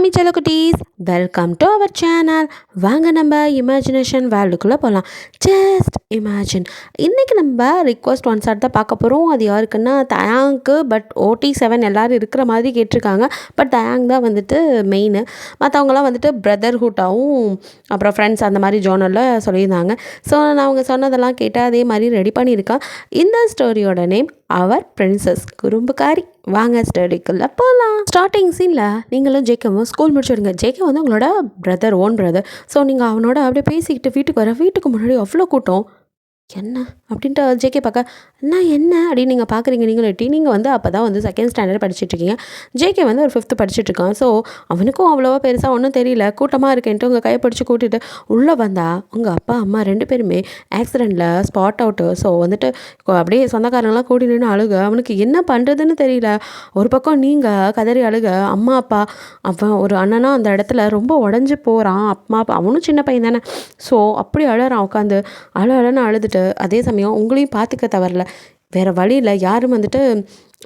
மாமி செல்ல குட்டீஸ், வெல்கம் டு அவர் சேனல். வாங்க நம்ம இமேஜினேஷன் வேர்ல்டுக்குள்ளே போகலாம். Just imagine. இன்றைக்கி நம்ம ரிக்வஸ்ட் ஒன் ஷாட் தான் பார்க்க போகிறோம். அது யாருக்குன்னா தயாங்க்கு. பட் OT7 எல்லோரும் இருக்கிற மாதிரி கேட்டிருக்காங்க. பட் தயாங் தான் வந்துட்டு மெயின். மற்றவங்களாம் வந்துட்டு பிரதர்ஹுட்டாகவும் அப்புறம் ஃப்ரெண்ட்ஸ் அந்த மாதிரி ஜோனரில் சொல்லியிருந்தாங்க. ஸோ நான் அவங்க சொன்னதெல்லாம் கேட்டால் அதே மாதிரி ரெடி பண்ணியிருக்கேன். இந்த ஸ்டோரியோட நேம் அவர் பிரின்சஸ் குறும்புக்காரி. வாங்க ஸ்டோரிக்குள்ளே போகலாம். ஸ்டார்டிங் சீனில் நீங்களும் ஜேக்கவும் ஸ்கூல் முடிச்சுடுங்க. ஜேகே வந்து உங்களோட பிரதர், ஓன் பிரதர். ஸோ நீங்கள் அவனோட அப்படியே பேசிக்கிட்டு வீட்டுக்கு முன்னாடி அவ்வளோ கூட்டம். என்ன அப்படின்ட்டு ஜேகே பார்க்க, என்ன அப்படின்னு நீங்கள் பார்க்குறீங்க. நீங்கள் வந்து அப்போ தான் வந்து செகண்ட் ஸ்டாண்டர்ட் படிச்சுட்ருக்கீங்க. ஜேகே வந்து ஒரு 5th படிச்சுட்ருக்கான். ஸோ அவனுக்கும் அவ்வளோவா பெருசாக ஒன்றும் தெரியல. கூட்டமாக இருக்கேன்ட்டு உங்கள் கையை பிடிச்சி கூட்டிட்டு உள்ளே வந்தால் உங்கள் அப்பா அம்மா 2 பேருமே ஆக்சிடெண்ட்டில் ஸ்பாட் அவுட்டு. ஸோ வந்துட்டு அப்படியே சொந்தக்காரங்களாம் கூடி நின்று அழுக. அவனுக்கு என்ன பண்ணுறதுன்னு தெரியல. ஒரு பக்கம் நீங்கள் கதறி அழுக, அம்மா அப்பா அவன் ஒரு அண்ணனா அந்த இடத்துல ரொம்ப உடஞ்சி போகிறான். அம்மா அப்பா அவனும் சின்ன பையன் தானே. ஸோ அப்படி அழறான் உட்காந்து. அழன்னு அழுதுட்டு அதே சமயம் உங்களையும் பார்த்துக்க தவறல. வேறு வழியில் யாரும் வந்துட்டு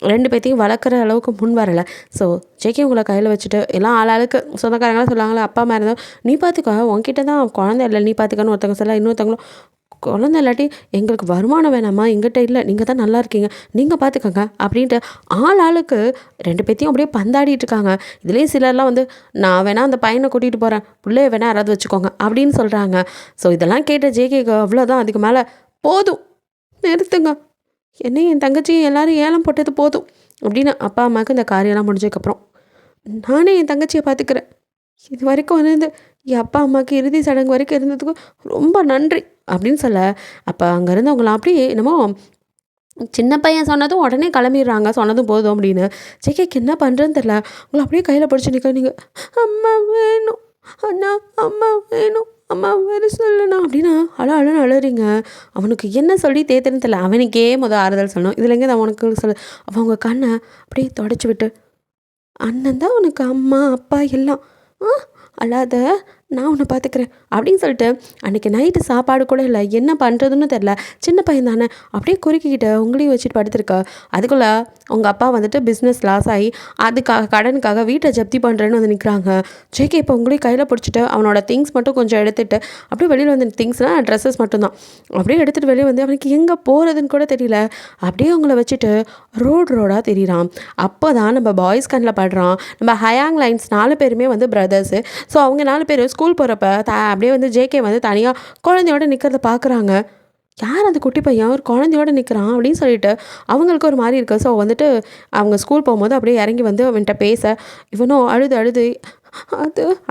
2 பேர்த்தையும் வளர்க்குற அளவுக்கு முன் வரலை. ஸோ ஜேகே உங்களை கையில் வச்சுட்டு எல்லாம் ஆளாளுக்கு சொந்தக்காரங்களாம் சொல்லுவாங்களே, அப்பா அம்மா இருந்தால் நீ பார்த்துக்க, உன்கிட்ட தான் குழந்தை இல்லை, நீ பார்த்துக்கன்னு ஒருத்தவங்க சொல்ல, இன்னொருத்தவங்களும் குழந்தை இல்லாட்டி எங்களுக்கு வருமானம் வேணாமா, எங்கிட்ட இல்லை, நீங்கள் தான் நல்லா இருக்கீங்க, நீங்கள் பார்த்துக்கோங்க அப்படின்ட்டு ஆளுக்கு 2 பேர்த்தையும் அப்படியே பந்தாடிட்டு இருக்காங்க. இதுலேயும் சிலர்லாம் வந்து நான் வேணா அந்த பையனை கூட்டிகிட்டு போகிறேன், பிள்ளைய வேணா யாராவது வச்சுக்கோங்க அப்படின்னு சொல்கிறாங்க. ஸோ இதெல்லாம் கேட்ட ஜேகேக்கு அவ்வளோதான், அதுக்கு மேலே போதும், நிறுத்துங்க, என்னையும் என் தங்கச்சியும் எல்லோரும் ஏலம் போட்டது போதும் அப்படின்னு அப்பா அம்மாவுக்கு இந்த காரியெல்லாம் முடிஞ்சதுக்கப்புறம் நானே என் தங்கச்சியை பார்த்துக்கிறேன். இது வரைக்கும் வந்து என் அப்பா அம்மாவுக்கு இறுதி சடங்கு வரைக்கும் இருந்ததுக்கு ரொம்ப நன்றி அப்படின்னு சொல்ல, அப்போ அங்கே இருந்தவங்களாம் அப்படியே என்னமோ சின்ன பையன் சொன்னதும் உடனே கிளம்பிடுறாங்க, சொன்னதும் போதும் அப்படின்னு. ஜேகேக்கு என்ன பண்ணுறதுன்னு தெரில. உங்களை அப்படியே கையில் பிடிச்சி நிற்க, நீங்கள் அம்மா வேணும், அண்ணா அம்மா வேணும், அம்மா வேறு சொல்லணா அப்படின்னு அழுன்னு அழுறீங்க. அவனுக்கு என்ன சொல்லி தேத்துன்னு தெரியல. அவனுக்கே ஆறுதல் சொல்லணும். இதுல எங்கே அவனுக்கு சொல்ல, அவங்க கண்ணை அப்படியே தொடச்சி விட்டு, அண்ணன் தான் உனக்கு அம்மா அப்பா எல்லாம், அல்லாத நான் உன்னை பார்த்துக்கிறேன் அப்படின்னு சொல்லிட்டு அன்றைக்கி நைட்டு சாப்பாடு கூட இல்லை, என்ன பண்ணுறதுன்னு தெரில. சின்ன பையன் தானே அப்படியே குறுக்கிக்கிட்ட உங்களையும் வச்சுட்டு படுத்துருக்க. அதுக்குள்ளே உங்கள் அப்பா வந்துட்டு பிஸ்னஸ் லாஸ் ஆகி அதுக்காக கடனுக்காக வீட்டை ஜப்தி பண்ணுறேன்னு வந்து நிற்கிறாங்க. ஜேகே இப்போ உங்களையும் கையில் பிடிச்சிட்டு அவனோட திங்ஸ் மட்டும் கொஞ்சம் எடுத்துகிட்டு அப்படியே வெளியில் வந்து, திங்ஸ்னால் ட்ரெஸ்ஸஸ் மட்டும்தான், அப்படியே எடுத்துகிட்டு வெளியே வந்து அவனுக்கு எங்கே போகிறதுன்னு கூட தெரியல. அப்படியே அவங்கள வச்சுட்டு ரோடாக தெரியுறான். அப்போ தான் நம்ம பாய்ஸ் கண்ணில் படுறான். நம்ம ஹயாங் லைன்ஸ் 4 பேருமே வந்து பிரதர்ஸு. ஸோ அவங்க 4 பேரும் ஸ்கூல் போகிறப்ப அப்படியே வந்து ஜேகே வந்து தனியாக குழந்தையோட நிற்கிறத பார்க்குறாங்க. யார் அந்த குட்டி பையன் ஒரு குழந்தையோடு நிற்கிறான் அப்படின்னு சொல்லிட்டு அவங்களுக்கு ஒரு மாதிரி இருக்குது. ஸோ வந்துட்டு அவங்க ஸ்கூல் போகும்போது அப்படியே இறங்கி வந்து அவன்கிட்ட பேச, இவனும் அழுது அது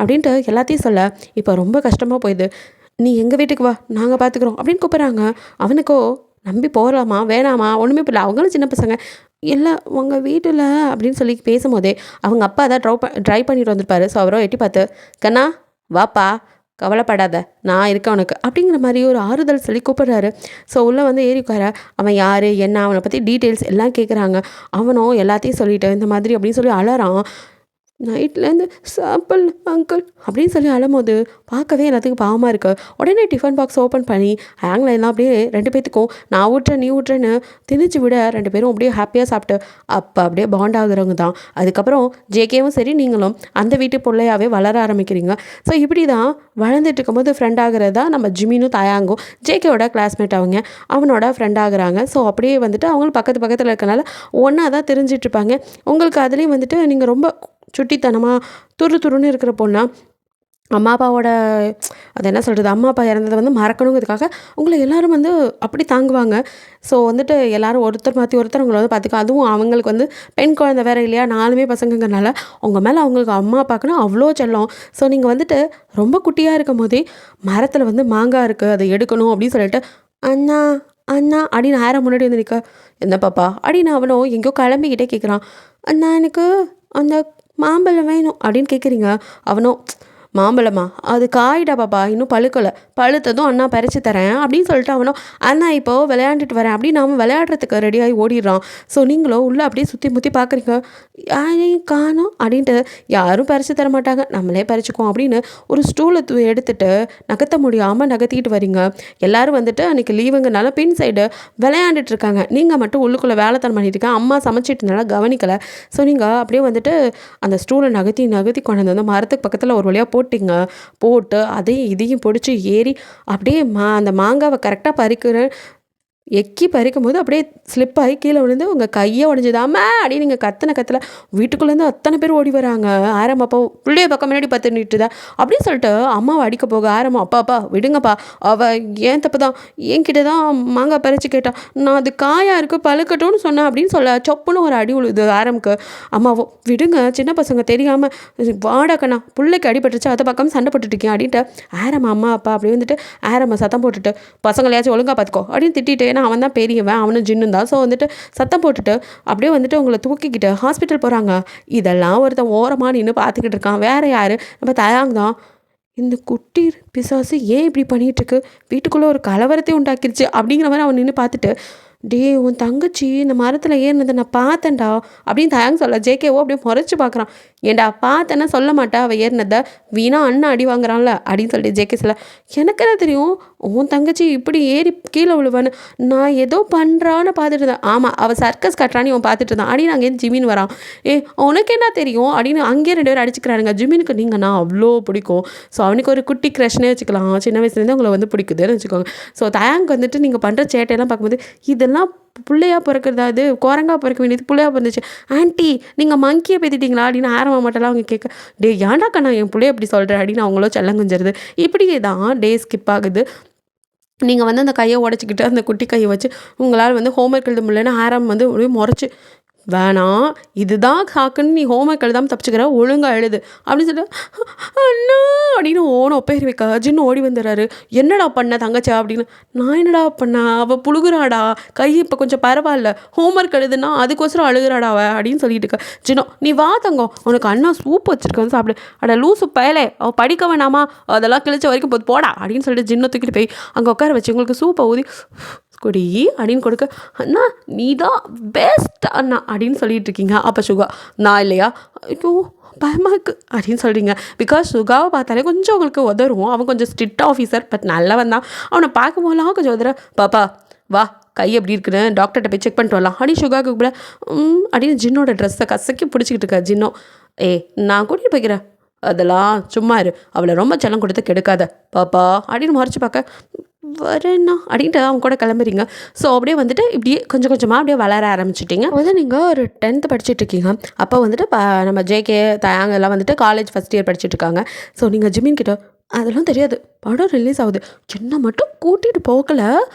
அப்படின்ட்டு எல்லாத்தையும் சொல்ல இப்போ ரொம்ப கஷ்டமாக போயிடுது. நீ எங்கள் வீட்டுக்கு வா, நாங்கள் பார்த்துக்குறோம் அப்படின்னு கூப்பிட்றாங்க. அவனுக்கோ நம்பி போகலாமா வேணாமா ஒன்றுமே இல்லை. அவங்களும் சின்ன பசங்க. இல்லை உங்கள் வீட்டில் அப்படின்னு சொல்லி பேசும்போதே அவங்க அப்பா தான் ட்ரை பண்ணிட்டு வந்திருப்பாரு. ஸோ அவரோ எட்டி பார்த்து, கண்ணா வாப்பா, கவலைப்படாத, நான் இருக்கேன் உனக்கு அப்படிங்கிற மாதிரி ஒரு ஆறுதல் சொல்லி கூப்பிட்றாரு. ஸோ உள்ளே வந்து ஏறி உட்கார, அவன் யார் என்ன அவனை பற்றி டீட்டெயில்ஸ் எல்லாம் கேட்குறாங்க. அவனும் எல்லாத்தையும் சொல்லிட்டு இந்த மாதிரி அப்படின்னு சொல்லி அழறான். நைட்லேருந்து சாப்பிடல அங்கிள் அப்படின்னு சொல்லி அழும்போது பார்க்கவே எல்லாத்துக்கும் பாவமாக இருக்குது. உடனே டிஃபன் பாக்ஸ் ஓப்பன் பண்ணி ஹேங்லைன்லாம் அப்படியே 2 பேர்த்துக்கும் நான் ஊட்டுறேன் நீ ஊட்டுறேன்னு திணிச்சு விட 2 பேரும் அப்படியே ஹாப்பியாக சாப்பிட்டு அப்போ அப்படியே பாண்ட் ஆகுறவங்க தான். அதுக்கப்புறம் ஜேகேவும் சரி நீங்களும் அந்த வீட்டு பிள்ளையாவே வளர ஆரம்பிக்கிறீங்க. ஸோ இப்படி தான் வளர்ந்துட்டு இருக்கும்போது ஃப்ரெண்ட் ஆகிறது தான் நம்ம ஜிமினும் தயாங்கும். ஜேகேவோட கிளாஸ்மேட் அவனோட ஃப்ரெண்ட் ஆகுறாங்க. ஸோ அப்படியே வந்துட்டு அவங்களும் பக்கத்தில் இருக்கனால ஒன்றா தான் தெரிஞ்சிட்ருப்பாங்க. உங்களுக்கு அதுலேயும் வந்துட்டு நீங்கள் ரொம்ப சுட்டித்தனமாக துருன்னு இருக்கிற பொண்ணா அம்மா அப்பாவோட அது என்ன சொல்கிறது, அம்மா அப்பா இறந்ததை வந்து மறக்கணுங்கிறதுக்காக உங்களை எல்லோரும் வந்து அப்படி தாங்குவாங்க. ஸோ வந்துட்டு எல்லோரும் ஒருத்தர் மாற்றி ஒருத்தர் உங்களை வந்து பார்த்துக்க. அதுவும் அவங்களுக்கு வந்து பெண் குழந்தை வேறு இல்லையா, 4மே பசங்கங்கிறனால அவங்க மேலே அவங்களுக்கு அம்மா அப்பாக்குன்னா அவ்வளோ செல்லம். ஸோ நீங்கள் வந்துட்டு ரொம்ப குட்டியாக இருக்கும் போதே மரத்தில் வந்து மாங்காய் இருக்குது அதை எடுக்கணும் அப்படின்னு சொல்லிட்டு அண்ணா அப்படின்னு நேரம் முன்னாடி வந்து நிற்க, என்ன பாப்பா அப்படின்னு அவனும் எங்கேயோ கிளம்பிக்கிட்டே கேட்குறான். அண்ணா எனக்கு அந்த மாம்பழம் வேணும் அப்படின்னு கேட்குறீங்க. அவனும் மாம்பழமா அது காயிடா பாப்பா இன்னும் பழுக்கலை, பழுத்ததும் அண்ணா பறித்து தரேன் அப்படின்னு சொல்லிட்டு அவனும் அண்ணா இப்போ விளையாண்டுட்டு வரேன் அப்படின்னு அவன் விளையாடுறதுக்கு ரெடியாகி ஓடிடுறான். ஸோ நீங்களும் உள்ளே அப்படியே சுற்றி முற்றி பார்க்குறீங்க, யாரையும் காணோம் அப்படின்ட்டு. யாரும் பறித்து தர மாட்டாங்க, நம்மளே பறிச்சுக்குவோம் அப்படின்னு ஒரு ஸ்டூலை எடுத்துட்டு நகர்த்த முடியாமல் நகர்த்திக்கிட்டு வரீங்க. எல்லாரும் வந்துட்டு அன்றைக்கி லீவுங்கனால பின் சைடு விளையாண்டுட்டு இருக்காங்க, நீங்கள் மட்டும் உள்ளுக்குள்ளே வேலைத்தனம் பண்ணிட்டு இருக்கேன். அம்மா சமைச்சிட்டுனால கவனிக்கலை. ஸோ நீங்கள் அப்படியே வந்துட்டு அந்த ஸ்டூலை நகர்த்தி நகர்த்தி கொண்டு வந்து மரத்துக்கு பக்கத்தில் ஒரு வழியாக போட்டிங்க. போட்டு அதையும் இதையும் பிடிச்சி ஏறி அப்படியே அந்த மாங்காவை கரெக்டாக பறிக்கிறேன். எக்கி பறிக்கும் போது அப்படியே ஸ்லிப் ஆகி கீழே விழுந்து உங்கள் கையை உடஞ்சிதாம்மா அப்படின்னு நீங்கள் கத்தனை வீட்டுக்குள்ளேருந்து அத்தனை பேர் ஓடி வராங்க. ஆரம்பம் அப்போ பிள்ளைய பக்கம் முன்னாடி பார்த்து நிட்டுதான் அப்படின்னு சொல்லிட்டு அம்மாவை அடிக்க போக ஆரம்பம் அப்பாப்பா விடுங்கப்பா, அவள் ஏன் தப்பு தான், என்கிட்ட தான் மாங்காய் பறித்து கேட்டான், நான் அது காயாக இருக்குது பழுக்கட்டும்னு சொன்னேன் அப்படின்னு சொல்ல சொப்புன்னு ஒரு அடி உழுது ஆரம்புக்கு. அம்மாவோ விடுங்க சின்ன பசங்க தெரியாமல் வாடாக்கண்ணா பிள்ளைக்கு அடிபட்டுருச்சு அதை பக்கம் சண்டை போட்டுட்ருக்கேன் அப்படின்ட்டு ஆரம்ப அம்மா அப்பா அப்படி வந்துட்டு ஆரம்ப சத்தம் போட்டுட்டு பசங்களையாச்சும் ஒழுங்காக பார்த்துக்கோ அப்படின்னு திட்டிட்டு, ஏன்னா அவன் தான் பெரியவன், அவனும் ஜின்னு தான். ஸோ வந்துட்டு சத்தம் போட்டுட்டு அப்படியே வந்துட்டு உங்களை தூக்கிக்கிட்டு ஹாஸ்பிட்டல் போகிறாங்க. இதெல்லாம் ஒருத்தன் ஓரமாக நின்று பார்த்துக்கிட்டு இருக்கான். வேறு யார், நம்ம தயாங் தான். இந்த குட்டி பிசாசு ஏன் இப்படி பண்ணிகிட்ருக்கு, வீட்டுக்குள்ளே ஒரு கலவரத்தை உண்டாக்கிருச்சு அப்படிங்கிற மாதிரி அவன் நின்று பார்த்துட்டு, டே உன் தங்கச்சி இந்த மரத்தில் ஏறினதை நான் பார்த்தேன்டா அப்படின்னு தயாங் சொல்ல. ஜேகேவோ அப்படியே முறைச்சி பார்க்குறான், ஏண்டா பார்த்தேன்னா சொல்ல மாட்டா அவள் ஏறினதை, வீணா அண்ணன் அடி வாங்குறான்ல அப்படின்னு சொல்லிட்டு ஜேகே சொல்ல. எனக்கு என்ன தெரியும் உன் தங்கச்சி இப்படி ஏறி கீழே விழுவான்னு, நான் ஏதோ பண்ணுறான்னு பார்த்துட்டு இருந்தேன். ஆமாம் அவள் சர்க்கஸ் கட்டுறான்னு இவன் பார்த்துட்டு இருந்தான் அப்படின்னு அங்கேருந்து ஜிமின் வரான். உனக்கு என்ன தெரியும் அப்படின்னு அங்கேயே 2 பேரும் அடிச்சுக்கிறானுங்க. ஜிமினுக்கு நீங்கள் நான் அவ்வளோ பிடிக்கும். ஸோ அவனுக்கு ஒரு குட்டி க்ரஷ்னே வச்சுக்கலாம், சின்ன வயசுலேருந்து உங்களை வந்து பிடிக்குதுன்னு வச்சுக்கோங்க. ஸோ தயாங்க் வந்துட்டு நீங்கள் பண்ணுற சேட்டையெல்லாம் பார்க்கும்போது இதெல்லாம் பிள்ளையாக பிறக்கிறதா, அது குரங்கா பிறக்க வேண்டியது பிள்ளையாக பிறந்துச்சு. ஆன்ட்டி நீங்கள் மங்கியை பேத்திட்டீங்களா அப்படின்னு ஆரம்ப மாட்டெல்லாம் அவங்க கேட்க, டே ஏன்டாக்கா நான் என் பிள்ளைய எப்படி சொல்கிறேன் அப்படின்னு அவங்களோ செல்லங்குஞ்சிருது. இப்படியே தான் டே ஸ்கிப் ஆகுது. நீங்கள் வந்து அந்த கையை உடச்சிக்கிட்டு அந்த குட்டி கையை வச்சு உங்களால் வந்து ஹோம்ஒர்க் எழுத முடியலன்னு ஆரம் வந்து அப்படியே முறைச்சி, வேணாம் இதுதான் சாக்குன்னு நீ ஹோம்ஒர்க் எழுதாமல் தப்பிச்சுக்கிற, ஒழுங்காக எழுது அப்படின்னு சொல்லிட்டு அண்ணா அப்படின்னு ஓன ஒப்பேரி வைக்க ஜின்னு ஓடி வந்துடுறாரு. என்னடா பண்ண தங்கச்சா அப்படின்னு. நான் என்னடா பண்ண, அவள் புழுகுறாடா, கை இப்போ கொஞ்சம் பரவாயில்ல, ஹோம்ஒர்க் எழுதுனா அதுக்கோசரம் அழுகுறாடா அவள் அப்படின்னு சொல்லிட்டு இருக்க. ஜின்னோ நீ வா தங்கம், உனக்கு அண்ணா சூப் வச்சுருக்கேன் சாப்பிடு. அட லூசு பயலே, அவள் படிக்க வேணாமா, அதெல்லாம் கிழிச்ச வரைக்கும் போடா அப்படின்னு சொல்லிட்டு ஜின்னோ தூக்கிட்டு போய் அங்கே உட்கார வச்சு உங்களுக்கு சூப்பை ஊதி குடி அப்படின்னு கொடுக்க, அண்ணா நீ தான் பெஸ்ட் அண்ணா அப்படின்னு சொல்லிட்டு இருக்கீங்க. அப்போ சுகா நான் இல்லையா, ஐயோ பயமாக இருக்குது அப்படின்னு சொல்கிறீங்க. பிகாஸ் சுகாவை பார்த்தாலே கொஞ்சம் உங்களுக்கு உதறும். அவன் கொஞ்சம் ஸ்ட்ரிக்ட் ஆஃபீஸர், பட் நல்லவன் தான். அவனை பார்க்கும் போதெல்லாம் கொஞ்சம் உதற, பாப்பா வா கை எப்படி இருக்குன்னு டாக்டர்கிட்ட போய் செக் பண்ணிட்டு வரலாம் அப்படின்னு சுகாவுக்கு கூட அப்படின்னு ஜின்னோட ட்ரெஸ்ஸை கசக்கி பிடிச்சிக்கிட்டு இருக்கா. ஜின்னோ நான் கூட்டிகிட்டு போய்க்கிறேன், அதெல்லாம் சும்மா இரு, அவளை ரொம்ப செல்லம் கொடுத்து கெடுக்காத பாப்பா அப்படின்னு முறைச்சி பார்க்க, வரேண்ணா அப்படின்ட்டு அவங்க கூட கிளம்புறீங்க. ஸோ அப்படியே வந்துட்டு இப்படியே கொஞ்சம் கொஞ்சமாக அப்படியே வளர ஆரம்பிச்சிட்டிங்க. வந்து நீங்கள் ஒரு 10th படிச்சுட்டு இருக்கீங்க. அப்போ வந்துட்டு நம்ம ஜேகே தயாங் எல்லாம் வந்துட்டு காலேஜ் ஃபஸ்ட் இயர் படிச்சுட்டு இருக்காங்க. ஸோ நீங்கள் ஜிமின் கிட்ட அதெல்லாம் தெரியாது, படம் ரிலீஸ் ஆகுது, என்ன மட்டும் கூட்டிகிட்டு போகலை,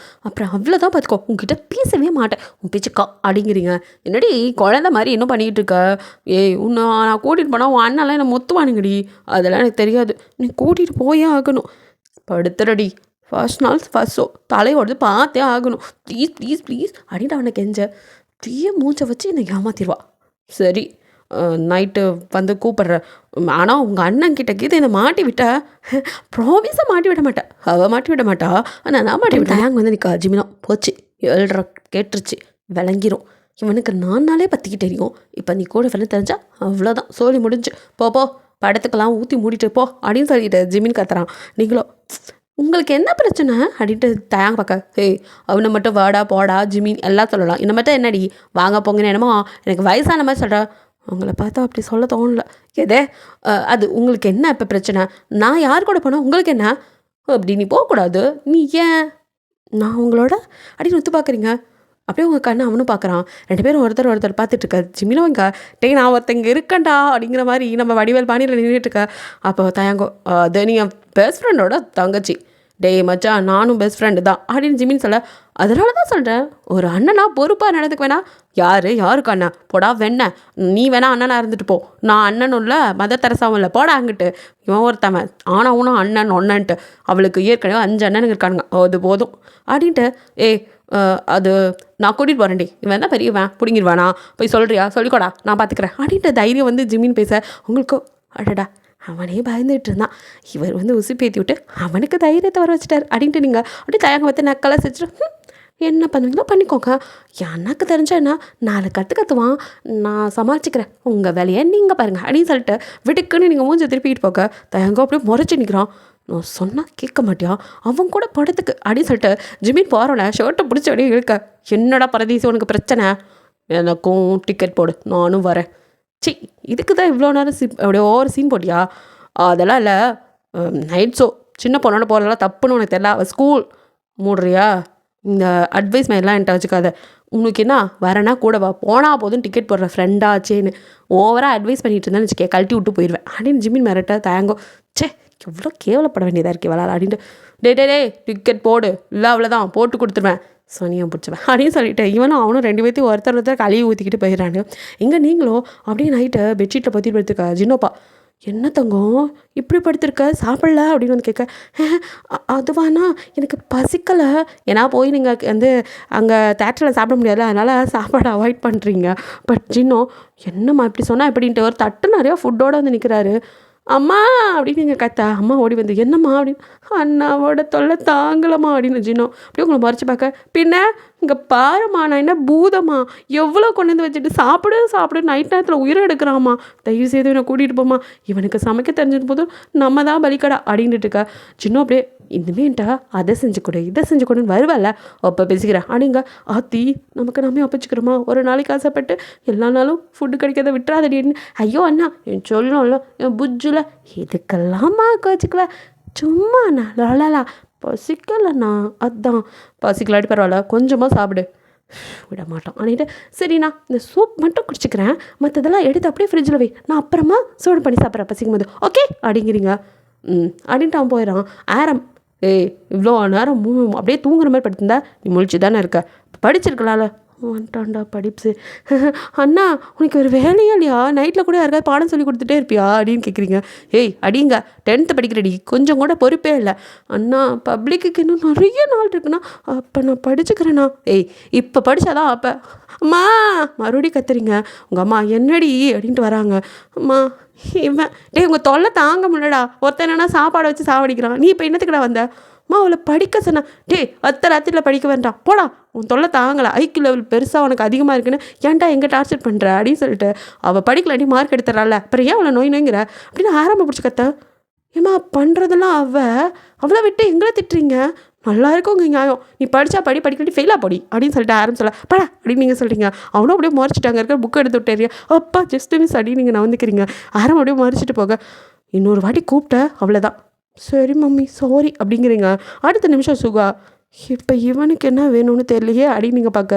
அப்புறம் அவ்வளோதான் பார்த்துக்கோ, உங்ககிட்ட பேசவே மாட்டேன், உன் பேச்சுக்கா அப்படிங்கிறீங்க. என்னடி குழந்த மாதிரி என்ன பண்ணிகிட்டு இருக்க, உன்னை நான் கூட்டிகிட்டு போனால் உன் அண்ணெல்லாம் என்ன மொத்துவானுங்கடி, அதெல்லாம் எனக்கு தெரியாது, நீ கூட்டிகிட்டு போயே ஆகணும், படுத்துறடி, ஃபர்ஸ்ட் நாள் ஃபர்ஸ்ட் ஷோ தலையோடு பார்த்தே ஆகணும், ப்ளீஸ் ப்ளீஸ் ப்ளீஸ் அப்படின்ட்டு அவனை கெஞ்ச. அப்படியே மூச்சை வச்சு என்னை ஏமாத்திடுவா. சரி நைட்டு வந்து கூப்பிட்றேன், ஆனால் உங்கள் அண்ணன் கிட்ட கீதை என்னை மாட்டி விட்டா, ப்ராமிஸாக மாட்டி விட மாட்டேன், அவள் மாட்டி விட மாட்டா, ஆனால் நான் மாட்டி விட்டேன். அங்கே வந்து நிற்கா ஜிமினோ போச்சு, 7:30 கேட்டுருச்சு, விளங்கிரும், இவனுக்கு 4 நாளே பற்றிக்கிட்டு தெரியும், இப்போ நீ கூட வேலை தெரிஞ்சா அவ்வளோதான், சோழி முடிஞ்சு போ படத்துக்கெல்லாம் ஊற்றி மூடிட்டு போ அப்படின்னு சொல்லிட்டு ஜிமின் கத்துறான். நீங்களோ உங்களுக்கு என்ன பிரச்சனை அப்படின்ட்டு தயாங்க பார்க்க, அவனை மட்டும் வாடா போடா ஜிமின் எல்லாம் சொல்லலாம், இந்த மட்டும் என்னடி வாங்க போங்கன்னு என்னமோ எனக்கு வயசான மாதிரி சொல்கிற, உங்களை பார்த்தா அப்படி சொல்ல தோணல, எதே அது உங்களுக்கு என்ன இப்போ பிரச்சனை, நான் யார் கூட போனால் உங்களுக்கு என்ன, அப்படி நீ போகக்கூடாது, நீ ஏன் நான் உங்களோட அப்படின்னு ஒத்து பார்க்குறீங்க. அப்படியே உங்கள் கண்ணை அவனும் பார்க்குறான். 2 பேரும் ஒருத்தர் பார்த்துட்ருக்க. ஜிமினும் இங்கே நான் ஒருத்தங்க இருக்கண்டா அப்படிங்கிற மாதிரி நம்ம வடிவேல் பாணியில் நின்றுட்டுருக்க. அப்போ தயாங்கோ அது நீங்கள் பெஸ்ட் ஃப்ரெண்டோட தங்கச்சி, மச்சான் நானும் பெஸ்ட் ஃப்ரெண்டு தான் அப்படின்னு ஜிமின் சொல்ல, அதனால தான் சொல்கிறேன், ஒரு அண்ணனா பொறுப்பாக நடந்துக்கு வேணா, யாருக்கு அண்ணன் போடா வெண்ண, நீ வேணா அண்ணனாக இருந்துட்டு போ, நான் அண்ணனும் இல்லை மதர் தெரசாவும் இல்லை போடா அங்கிட்டு, இவன் ஒருத்தவன் ஆனாவும் அண்ணன் ஒன்னன்ட்டு, அவளுக்கு ஏற்கனவே 5 அண்ணனுங்க இருக்கானுங்க, அது போதும் அப்படின்ட்டு, அது நான் கூட்டிகிட்டு போகிறேன்டி, இவன் தான் பெரியவன் பிடிங்கிடுவானா, போய் சொல்கிறியா சொல்லிக்கோடா நான் பார்த்துக்கிறேன் அப்படின்ட்டு தைரியம் வந்து ஜிமின் பேச, உங்களுக்கு அடடா அவனே பயந்துட்டு இருந்தான். இவர் வந்து உசுப்பேத்தி விட்டு அவனுக்கு தைரியத்தை வர வச்சுட்டார் அப்படின்ட்டு நீங்கள் அப்படியே தயங்க பார்த்து நக்கெல்லாம் செஞ்சுட்டு என்ன பண்ணுவீங்களோ பண்ணிக்கோங்க, எனக்கு தெரிஞ்சா என்ன 4 கற்றுவான், நான் சமாளிச்சுக்கிறேன், உங்கள் வேலையை நீங்கள் பாருங்கள் அப்படின்னு சொல்லிட்டு விடுக்குன்னு நீங்கள் மூஞ்சை திருப்பிக்கிட்டு போக தயங்க அப்படியே முறைச்சி நிற்கிறான். நான் சொன்னால் கேட்க மாட்டியா, அவன் கூட படத்துக்கு அப்படின்னு சொல்லிட்டு ஜிமின் போகிறோன்னே ஷர்ட்டை பிடிச்ச அப்படியே இழுக்க, என்னடா பரதீசி உனக்கு பிரச்சனை, எனக்கும் டிக்கெட் போடு நானும் வரேன். சி இதுக்கு தான் இவ்வளோ நேரம் அப்படியே ஓவர் சீன் போட்டியா, அதெல்லாம் இல்லை, நைட் ஷோ சின்ன பொண்ணோட போகிறதெல்லாம் தப்புன்னு உனக்கு தெரியல, அவள் ஸ்கூல் மூடுறியா, இந்த அட்வைஸ் மாதிரிலாம் என்கிட்ட வச்சுக்காத, உனக்கு என்ன வரேன்னா கூட வா, போனால் போதும் டிக்கெட் போடுற ஃப்ரெண்டாச்சேன்னு ஓவராக அட்வைஸ் பண்ணிட்டு இருந்தேன்னு வச்சுக்கே கழட்டி விட்டு போயிடுவேன் அப்படின்னு ஜிமின் மிரட்ட தயங்கோ. சே எவ்வளோ கேவலப்பட வேண்டியதாக இருக்கே விளாட அப்படின்ட்டு டே டிக்கெட் போடு, இல்லை அவ்வளோதான் போட்டு கொடுத்துருவேன், சனியாக பிடிச்சிவேன் அப்படின்னு சொல்லிட்டு இவனும் அவனும் 2 பேர்த்தையும் ஒருத்தர் கழுவி ஊற்றிக்கிட்டு போயிடுறாங்க. எங்கே நீங்களும் அப்படியே நைட்டு பெட்ஷீட்டில் பற்றி படுத்துருக்கா ஜின்னோப்பா, என்ன தங்கம் இப்படி படுத்திருக்க சாப்பிடல அப்படின்னு வந்து கேட்க, அதுவானா எனக்கு பசிக்கலை, ஏன்னா போய் நீங்கள் வந்து அங்கே தேட்டரில் சாப்பிட முடியாதுல்ல அதனால் சாப்பாடு அவாய்ட் பண்ணுறீங்க. பட் ஜின்னோ என்னம்மா இப்படி சொன்னால் எப்படின்ட்டு ஒரு தட்டு நிறையா ஃபுட்டோடு வந்து நிற்கிறாரு. அம்மா அப்படின்னு நீங்கள் கத்தா அம்மா ஓடி வந்து என்னம்மா அப்படின்னு, அண்ணாவோட தொல்லை தாங்கலம்மா அப்படின்னு ஜின்னோ அப்படியே உங்களை மறைச்சி பார்க்க, பின்ன இங்கே பாருமா நான் என்ன பூதமா, எவ்வளோ கொண்டு வந்து வச்சுட்டு சாப்பிடு நைட் நேரத்தில் உயிரை எடுக்கிறாம்மா, தயவு செய்து இவனை கூட்டிகிட்டு போமா, இவனுக்கு சமைக்க தெரிஞ்சது போதும் நம்ம தான் பலிக்கடா அப்படின்ட்டு இருக்கா. ஜின்னோ அப்படியே இனிமேன்ட்டா அதை செஞ்சு கொடு இதை செஞ்சு கொடுன்னு வருவல்ல அப்போ பேசிக்கிறேன் அப்படிங்க. ஆத்தி நமக்கு நம்ம அப்பச்சிக்கிறோமா, ஒரு நாளைக்கு ஆசைப்பட்டு எல்லா நாளும் ஃபுட்டு கிடைக்காத விட்டுறாதடின்னு, ஐயோ அண்ணா என் சொல்லணும்ல என் புஜ்ஜுல இதுக்கெல்லாமா கோச்சிக்குவேன், சும்மா நல்லா பசிக்கலண்ணா, அதான் பசிக்கலாட்டி பரவாயில்ல கொஞ்சமாக சாப்பிடு, விட மாட்டோம் அப்படின்ட்டு சரிண்ணா இந்த சூப் மட்டும் குடிச்சிக்கிறேன், மற்றதெல்லாம் எடுத்து அப்படியே ஃப்ரிட்ஜில் வை, நான் அப்புறமா சூடு பண்ணி சாப்பிட்றேன் பசிக்கும் போது ஓகே அப்படிங்கிறீங்க. அப்படின்ட்டு அவன் போயிடறான். ஆரம் இவ்வளோ நேரம் அப்படியே தூங்குற மாதிரி படுத்திருந்தா நீ முழிச்சு தானே இருக்க, படிச்சிருக்கலாம்ல, வந்துட்டான்டா படிப்ஸு, அண்ணா உனக்கு ஒரு வேலையா இல்லையா, நைட்டில் கூட யாருக்காவது பாடம் சொல்லி கொடுத்துட்டே இருப்பியா அப்படின்னு கேட்குறீங்க. அடிங்க 10th படிக்கிறடி கொஞ்சம் கூட பொறுப்பே இல்லை, அண்ணா பப்ளிக்கு இன்னும் நிறைய நாள் இருக்குண்ணா, அப்போ நான் படிச்சுக்கிறேண்ணா, இப்போ படித்தாதான் அப்போ அம்மா மறுபடியும் கத்துறீங்க, உங்கள் அம்மா என்னடி அப்படின்ட்டு வராங்க. அம்மா இவன் உங்கள் தொல்லை தாங்க முடியலடா, ஒருத்தன் என்னன்னா சாப்பாடை வச்சு சாவடிக்கிறான், நீ இப்போ என்னத்துக்குடா வந்த, அம்மா அவளை படிக்க சொன்னா, அத்தை ராத்திரியில் படிக்க வேண்டாம் போடா, உன் தொல்லை தாங்கலை, ஐக்கியூ லெவல் பெருசாக உனக்கு அதிகமாக இருக்குன்னு ஏன்டா எங்கே டார்ச்சர் பண்ணுற அப்படின்னு சொல்லிட்டு அவள் படிக்கலாட்டி மார்க் எடுத்துறாள், அப்புறம் ஏன் அவளை நோய்ங்கிற அப்படின்னு ஆரம்ப பிடிச்சி கத்த. ஏம்மா பண்ணுறதெல்லாம் அவளை விட்டு எங்களை திட்டுறீங்க, நல்லா இருக்கும் உங்கள் நியாயம், நீ படித்தா படிக்கலாட்டி ஃபெயிலாக படி அப்படின்னு சொல்லிட்டு ஆரம்பிச்சல படா அப்படின்னு நீங்கள் சொல்கிறீங்க. அவனும் அப்படியே மறைச்சிட்டாங்க இருக்க புக்கை எடுத்து விட்டேறியா, அப்பா ஜஸ்ட் மிஸ் அடி நீங்கள் நான் வந்துக்கிறீங்க. ஆரம் அப்படியே மறைச்சிட்டு போக இன்னொரு வாட்டி கூப்பிட்ட அவ்வளோதான், சரி மம்மி சாரி அப்படிங்கிறீங்க. அடுத்த நிமிஷம் சுகா, இப்போ இவனுக்கு என்ன வேணும்னு தெரியலையே அப்படின்னு நீங்கள் பார்க்க,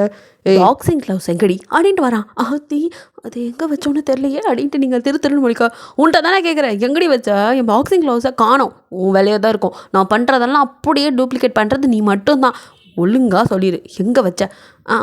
பாக்ஸிங் க்ளவுஸ் எங்கடி அப்படின்ட்டு வரான். ஆத்தி அது எங்கே வச்சோன்னு தெரியலையே அப்படின்ட்டு நீங்கள் திருன்னு முடிக்க, உன்ட்ட தானே கேட்குறேன் எங்கடி வச்ச, என் பாக்ஸிங் க்ளவுஸை காணோம், உன் வேலையாக தான் இருக்கும், நான் பண்ணுறதெல்லாம் அப்படியே டூப்ளிகேட் பண்ணுறது நீ மட்டும்தான், ஒழுங்காக சொல்லிடு எங்கே வச்ச.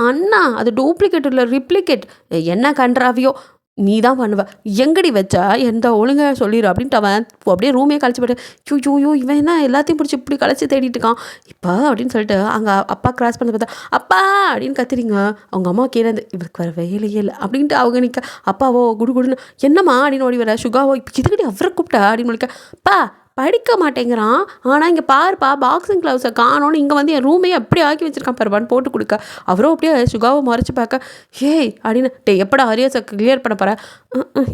அண்ணா அது டூப்ளிகேட் இல்லை ரிப்ளிகேட், என்ன கன்றாவியோ நீ தான் பண்ணுவ, எங்கடி வச்சா எந்த ஒழுங்காக சொல்லிடு அப்படின்ட்டு அவன் அப்படியே ரூமே கழிச்சு போய்ட்டு யூ இவன் என்ன எல்லாத்தையும் பிடிச்சி இப்படி கழிச்சு தேடிட்டு இருக்கான் இப்போ அப்படின்னு சொல்லிட்டு அங்கே அப்பா கிராஸ் பண்ண பார்த்தா அப்பா அப்படின்னு கத்துறீங்க. அவங்க அம்மா கீழே இவருக்கு வர வேலையே இல்லை அப்படின்ட்டு அவங்க நிற்க, அப்பாவோ குடுன்னு என்னம்மா அப்படின்னு ஓடி வர, சுகாவோ இப்போ இதுக்கடி அவரை கூப்பிட்டா அப்படின்னு முடிக்க, பா படிக்க மாட்டேங்கிறான், ஆனால் இங்கே பாருப்பா பாக்ஸிங் க்ளவுஸை காணோன்னு இங்கே வந்து என் ரூமே எப்படி ஆக்கி வச்சுருக்கான் பாருப்பான்னு போட்டு கொடுக்க, அவரும் அப்படியே சுகாவை மறைச்சி பார்க்க, அப்படின்னு எப்படா ஹரியாஸை கிளியர் பண்ண போகிறேன்,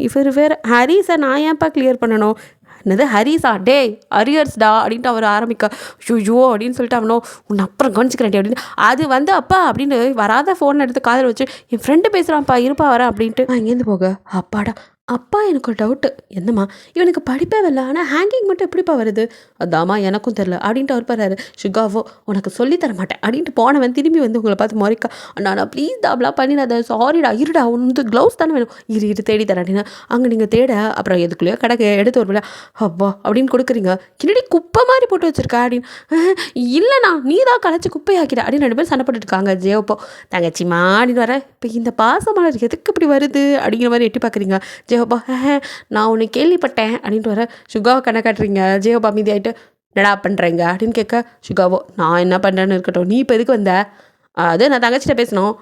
இவர் வேறு ஹரிஸை நான் ஏன்ப்பா கிளியர் பண்ணணும், என்னது ஹரிஸா அரியர்ஸ்டா அப்படின்ட்டு அவர் ஆரம்பிக்க, ஷூ அப்படின்னு சொல்லிட்டு அவனோ உன்னை அப்புறம் கவனிச்சுக்கிறேன் அப்படின்னு, அது வந்து அப்பா அப்படின்னு வராத ஃபோன் எடுத்து காதில் வச்சு என் ஃப்ரெண்டு பேசுகிறான்ப்பா இருப்பா வரேன் அப்படின்ட்டு இங்கேருந்து போக, அப்பாடா அப்பா எனக்கு ஒரு டவுட்டு, என்னம்மா இவனுக்கு படிப்பே வரல ஆனால் ஹேங்கிங் மட்டும் எப்படிப்பா வருது, அதாம்மா எனக்கும் தெரில அப்படின்ட்டு அவர் பாரு. சுகாவோ உனக்கு சொல்லித்தர மாட்டேன் அப்படின்ட்டு போனவன் திரும்பி வந்து உங்களை பார்த்து மறைக்க, அண்ணா ப்ளீஸ் தாப்லாம் பண்ணிடாத, சாரிடா இருடா உன் வந்து க்ளவுஸ் தானே வேணும், இரு தேடி தரேன் அப்படின்னா அங்கே நீங்கள் தேட அப்புறம் எதுக்குள்ளேயோ கடைக்கு எடுத்து வருவில அப்பா அப்படின்னு கொடுக்குறீங்க, கிணடி குப்பை மாதிரி போட்டு வச்சுருக்கா அப்படின்னு, இல்லைண்ணா நீ தான் கலைச்சி குப்பையாக்கிட அப்படின்னு 2 பேரும் சண்டை போட்டுருக்காங்க. ஜெயப்போ தங்கச்சிமா அப்படின்னு வர, இப்போ இந்த பாசமலர் எதுக்கு இப்படி வருது அப்படிங்கிற மாதிரி எட்டி பார்க்குறீங்க. ஜெயபா நான் உன்னை கேள்விப்பட்டேன் அப்படின்ட்டு வர, சுகாவை கண்ணை காட்டுறீங்க. ஜெயபா மீதி ஆகிட்டு என்னடா பண்ணுறீங்க அப்படின்னு கேட்க, சுகாவோ நான் என்ன பண்ணுறேன்னு இருக்கட்டும், நீ இப்போ எதுக்கு வந்த, அது நான் தங்கச்சிட்ட பேசணும்,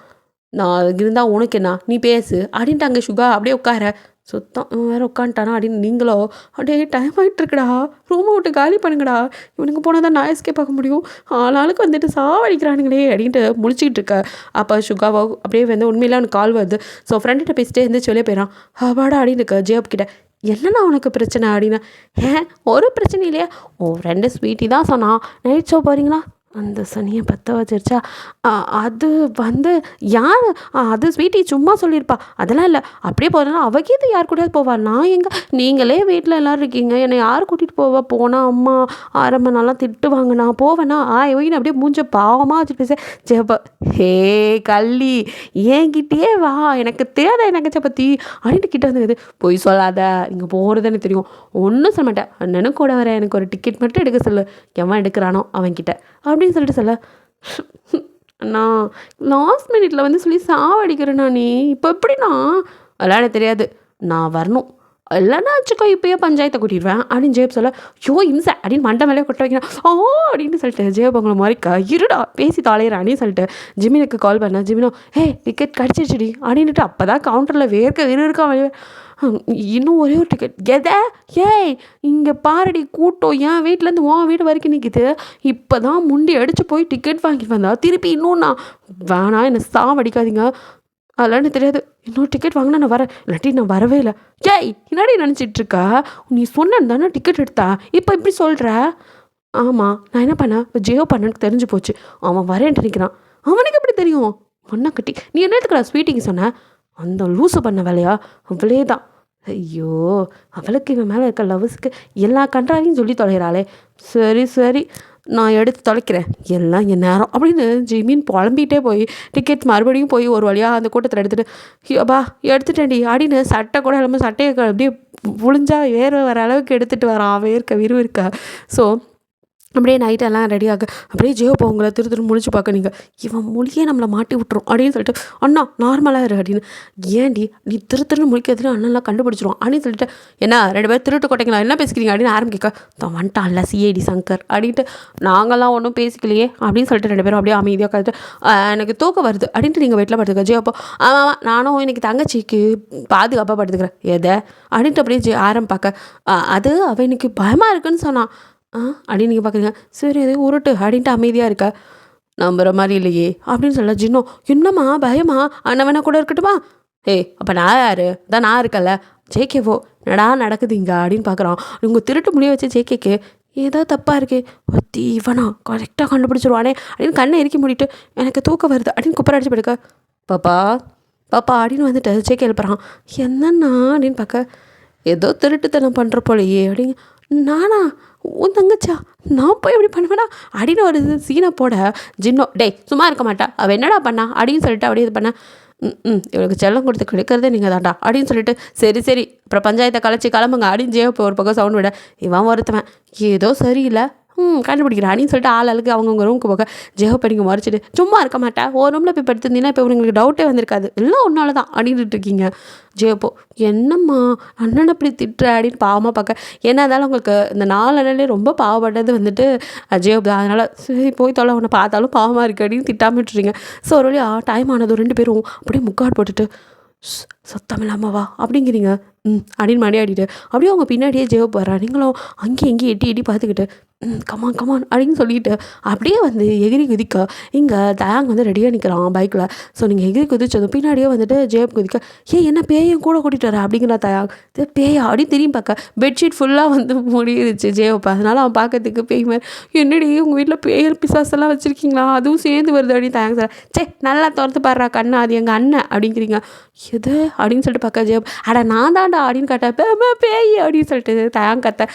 நான் இருந்தால் உனக்கு என்ன, நீ பேசு அப்படின்ட்டாங்க. சுகா அப்படியே உட்கார சுத்தம் இவன் வேறு உட்காந்துட்டானா அப்படின்னு நீங்களோ அப்படியே டைம் ஆகிட்டுருக்குடா, ரூமை விட்டு காலி பண்ணுங்கடா, இவனுக்கு போனால் தான் நான் எஸ்கேப் பார்க்க முடியும், ஆளாளுக்கு வந்துட்டு சாவடிக்கிறானுங்களே அப்படின்ட்டு முழிச்சிக்கிட்டு இருக்க. அப்போ சுகாவோ அப்படியே வந்து உண்மையிலே அவனுக்கு கால் வருது. ஸோ ஃப்ரெண்ட்கிட்ட பேசிட்டே இருந்துச்சு வெளியே போயிடான். வாடா அப்படின்னு இருக்க ஜேப் கிட்ட. என்னண்ணா உனக்கு பிரச்சனை அப்படின்னா, ஏன் ஒரு பிரச்சனை இல்லையா, ஓ ஃப்ரெண்டு ஸ்வீட்டி தான் சொன்னான் நைட் ஷோ போகிறீங்களா, அந்த சனியை பற்ற வச்சிருச்சா, அது வந்து யார், அது ஸ்வீட்டி சும்மா சொல்லியிருப்பா, அதெல்லாம் இல்லை, அப்படியே போகிறதுனா அவகீது யார் கூடயாவது போவா, நான் எங்கே, நீங்களே வீட்டில் எல்லோரும் இருக்கீங்க, என்னை யார் கூட்டிகிட்டு போவா, போனால் அம்மா ஆரம்ப நாளாக திட்டுவாங்க, நான் போவேனா ஒயின்னு அப்படியே மூஞ்ச பாவமாக வச்சுட்டு பேச. ஜெப ஹே கள்ளி என்கிட்டயே வா, எனக்கு தெரியாத எனக்கு பற்றி அப்படின்ட்டு கிட்ட வந்து போய் சொல்லாத, இங்கே போகிறது எனக்கு தெரியும், ஒன்றும் சொல்ல மாட்டேன், அண்ணனும் கூட வரேன், எனக்கு ஒரு டிக்கெட் மட்டும் எடுக்க சொல்லு, எவன் எடுக்கிறானோ அவன்கிட்ட அப்படின்னு சொல்லிட்டு சொல்ல. அண்ணா லாஸ்ட் மினிட்ல வந்து சொல்லி சாவடிக்கிறேண்ணா, நீ இப்போ எப்படின்னா, அதெல்லாம் எனக்கு தெரியாது, நான் வரணும், இல்லைன்னா வச்சுக்கோ இப்போயே பஞ்சாயத்தை கூட்டிடுவேன் அப்படின்னு ஜேப் சொல்ல. யோ இம்சை அப்படின்னு மண்டை மேலே கொட்ட வைக்கிறேன் ஓ அப்படின்னு சொல்லிட்டு ஜேப் உங்களை மாதிரி இருடா பேசி தொலைகிறான்னு சொல்லிட்டு ஜிமினுக்கு கால் பண்ணேன். ஜிமினோ டிக்கெட் கிடச்சிருச்சுடி அப்படின்ட்டு அப்போ தான் கவுண்டரில் இருக்கா வெளியே. இன்னும் ஒரே ஒரு டிக்கெட் எதை, இங்கே பாரடி கூட்டம் என் வீட்டிலேருந்து உன் வீடு வரைக்கும் நிற்கிது, இப்போ தான் முண்டி அடித்து போய் டிக்கெட் வாங்கிட்டு வந்தா திருப்பி இன்னும் நான் வேணாம் என்னை சாவடிக்காதீங்க, அதெல்லாம் எனக்கு தெரியாது, இன்னொரு டிக்கெட் வாங்கினா நான் வரேன், இல்லாட்டி நான் வரவே இல்லை. என்னடி நினச்சிட்ருக்கா, நீ சொன்னேன் தானே டிக்கெட் எடுத்தா, இப்போ இப்படி சொல்கிற. ஆமாம் நான் என்ன பண்ணேன், இப்போ ஜியோ பண்ணனுக்கு தெரிஞ்சு போச்சு, அவன் வரேன்ட்டு நிற்கிறான், அவனுக்கு எப்படி தெரியும், ஒன்றா கட்டி நீ என்ன எடுத்துக்கடா ஸ்வீட்டிங்க சொன்ன, அந்த லூசு பண்ண வேலையா, அவளே தான். ஐயோ அவளுக்கு இவன் மேலே இருக்க லவ்ஸுக்கு எல்லா கண்ட்ராவையும் சொல்லி தொலைகிறாளே, சரி நான் எடுத்து தொலைக்கிறேன், எல்லாம் என் நேரம் அப்படின்னு ஜிமின் புலம்பிகிட்டே போய் டிக்கெட்ஸ் மறுபடியும் போய் ஒரு வழியாக அந்த கூட்டத்தில் எடுத்துகிட்டு அப்பா எடுத்துட்டேன்டி அப்படின்னு சட்டை கூட இல்லாமல் சட்டையை அப்படியே புழிஞ்சா வேறு வர அளவுக்கு எடுத்துகிட்டு வரான் விறுவிறுக்க. ஸோ அப்படியே நைட்டெல்லாம் ரெடியாக அப்படியே ஜியோ உங்களை திரு முழிச்சு பார்க்க, நீங்கள் இவன் மொழியே நம்மளை மாட்டி விட்டுரும் அப்படின்னு சொல்லிட்டு அண்ணா நார்மலாக இரு அப்படின்னு. ஏன்டி நீ திருன்னு முழிக்கிறதுன்னு அண்ணன்லாம் கண்டுபிடிச்சிருவான் அப்படின்னு சொல்லிட்டு, என்ன 2 பேர் திருட்டு கொட்டைங்களா என்ன பேசிக்கிறீங்க அப்படின்னு ஆரம்பிக்க, தான் வந்துட்டான்ல சிஐடி சங்கர் அப்படின்ட்டு, நாங்கள்லாம் ஒன்றும் பேசிக்கலையே அப்படின்னு சொல்லிட்டு 2 பேரும் அப்படியே அமைதியாக கற்றுட்டு, எனக்கு தூக்கம் வருது அப்படின்ட்டு நீங்கள் வீட்டில் படுத்துக்க. ஜியோ ஆமாம் நானும் இன்னைக்கு தங்கச்சிக்கு பாதுகாப்பாக படுத்துக்கிறேன் எதை அப்படின்ட்டு அப்படியே ஆரம்பிப்பாக்க, அது அவள் இன்னைக்கு பயமாக இருக்குன்னு சொன்னான் அப்படின்னு நீங்கள் பார்க்குறீங்க. சரி அது உருட்டு அப்படின்ட்டு அமைதியாக இருக்கா, நம்புகிற மாதிரி இல்லையே அப்படின்னு சொல்ல. ஜின்னோ என்னம்மா பயமா, அண்ணவனா கூட இருக்கட்டுமா, அப்போ நான் யார், தான் நான் இருக்கல, ஜேகேவோ நடா நடக்குது இங்கே அப்படின்னு பார்க்குறான். உங்கள் திருட்டு முடிய வச்சு ஜேகேக்கு ஏதோ தப்பாக இருக்கே, ஒத்தி இவனா கரெக்டாக கண்டுபிடிச்சிருவானே அப்படின்னு கண்ணை இறுக்கி மூடிட்டு, எனக்கு தூக்கம் வருது அப்படின்னு குப்பரை அடிச்சு படுக்க. பாப்பா அப்படின்னு வந்துட்டு ஜேகே எழுப்புறான். என்னன்னா அப்படின்னு பார்க்க, ஏதோ திருட்டுத்தனம் பண்ணுற போலையே அப்படின்னு. நானா உன் தங்கச்சா, நான் போய் எப்படி பண்ணுவேனா அப்படின்னு ஒரு சீனை போட. ஜின்னோ சும்மா இருக்க மாட்டா, அவள் என்னடா பண்ணா அப்படின்னு சொல்லிட்டு அப்படியே இது பண்ண. இவளுக்கு செல்லம் கொடுத்து கிடைக்கிறதே நீங்கள் தான்டா அப்படின்னு சொல்லிட்டு, சரி அப்புறம் பஞ்சாயத்தை கலைச்சி கிளம்புங்க அப்படின்னு ஜெயப்போ ஒரு பக்கம் சவுண்ட் விட, இவன் ஒருத்தவன் ஏதோ சரியில்லை கண்டுபிடிக்கிறான்னு சொல்லிட்டு ஆளுக்கு அவங்கவுங்க ரூமுக்கு போக. ஜெயப்படிங்க மறைச்சிட்டு சும்மா இருக்க மாட்டேன், ஒரு ரூமில் போய் படுத்திருந்தீங்கன்னா இப்போ உங்களுக்கு டவுட்டே வந்திருக்காது, எல்லாம் ஒன்றால் தான் அப்படின்ட்டு இருக்கீங்க. ஜெயப்போ என்னம்மா அண்ணனை அப்படி திட்டுற அப்படின்னு பாவமாக பார்க்க. ஏன்னா இருந்தாலும் உங்களுக்கு இந்த 4 நாள்லேயே ரொம்ப பாவப்பட்டது வந்துட்டு ஜெயப் தான், அதனால் சரி போய் தொலை உன்னை பார்த்தாலும் பாவமாக இருக்குது அப்படின்னு திட்டாமல் விட்டுறீங்க. ஸோ ஒரு வழியாக டைம் ஆனதும் 2 பேரும் அப்படியே முக்காடு போட்டுட்டு சத்தம் இல்லாமல் வா அப்படிங்கிறீங்க அப்படின்னு மடியாடிட்டு அப்படியே அவங்க பின்னாடியே ஜெயப் வர்றா. நீங்களும் அங்கேயும் எங்கேயும் எட்டி பார்த்துக்கிட்டு கமான் அப்படின்னு சொல்லிட்டு அப்படியே வந்து எகிரி குதிக்க. இங்கே தயாங் வந்து ரெடியாக நிற்கிறான் பைக்கில். ஸோ நீங்கள் எகிரி குதிச்சதும் பின்னாடியே வந்துட்டு ஜெயப் குதிக்க, என்ன பேயும் கூட கூட்டிகிட்டு வர அப்படிங்கிற தயாங். பேயா அப்படின்னு திரும்பி பார்க்க, பெட்ஷீட் ஃபுல்லாக வந்து முடியிருச்சு ஜெயப். அதனால் அவன் பார்க்கறதுக்கு பேய் மாதிரி, என்னடி உங்கள் வீட்டில் பேய் பிசாசெல்லாம் வச்சுருக்கீங்களா, அதுவும் சேர்ந்து வருது அப்படின்னு தயாங் சார். நல்லா திறந்து பாடுறா கண்ணா, அது எங்கள் அண்ணன் அப்படிங்கிறீங்க. எது அப்படின்னு சொல்லிட்டு பார்க்க ஜெயப், நான் தான்டா அப்படின்னு காட்ட, பேய் அப்படின்னு சொல்லிட்டு தயாங் கத்த,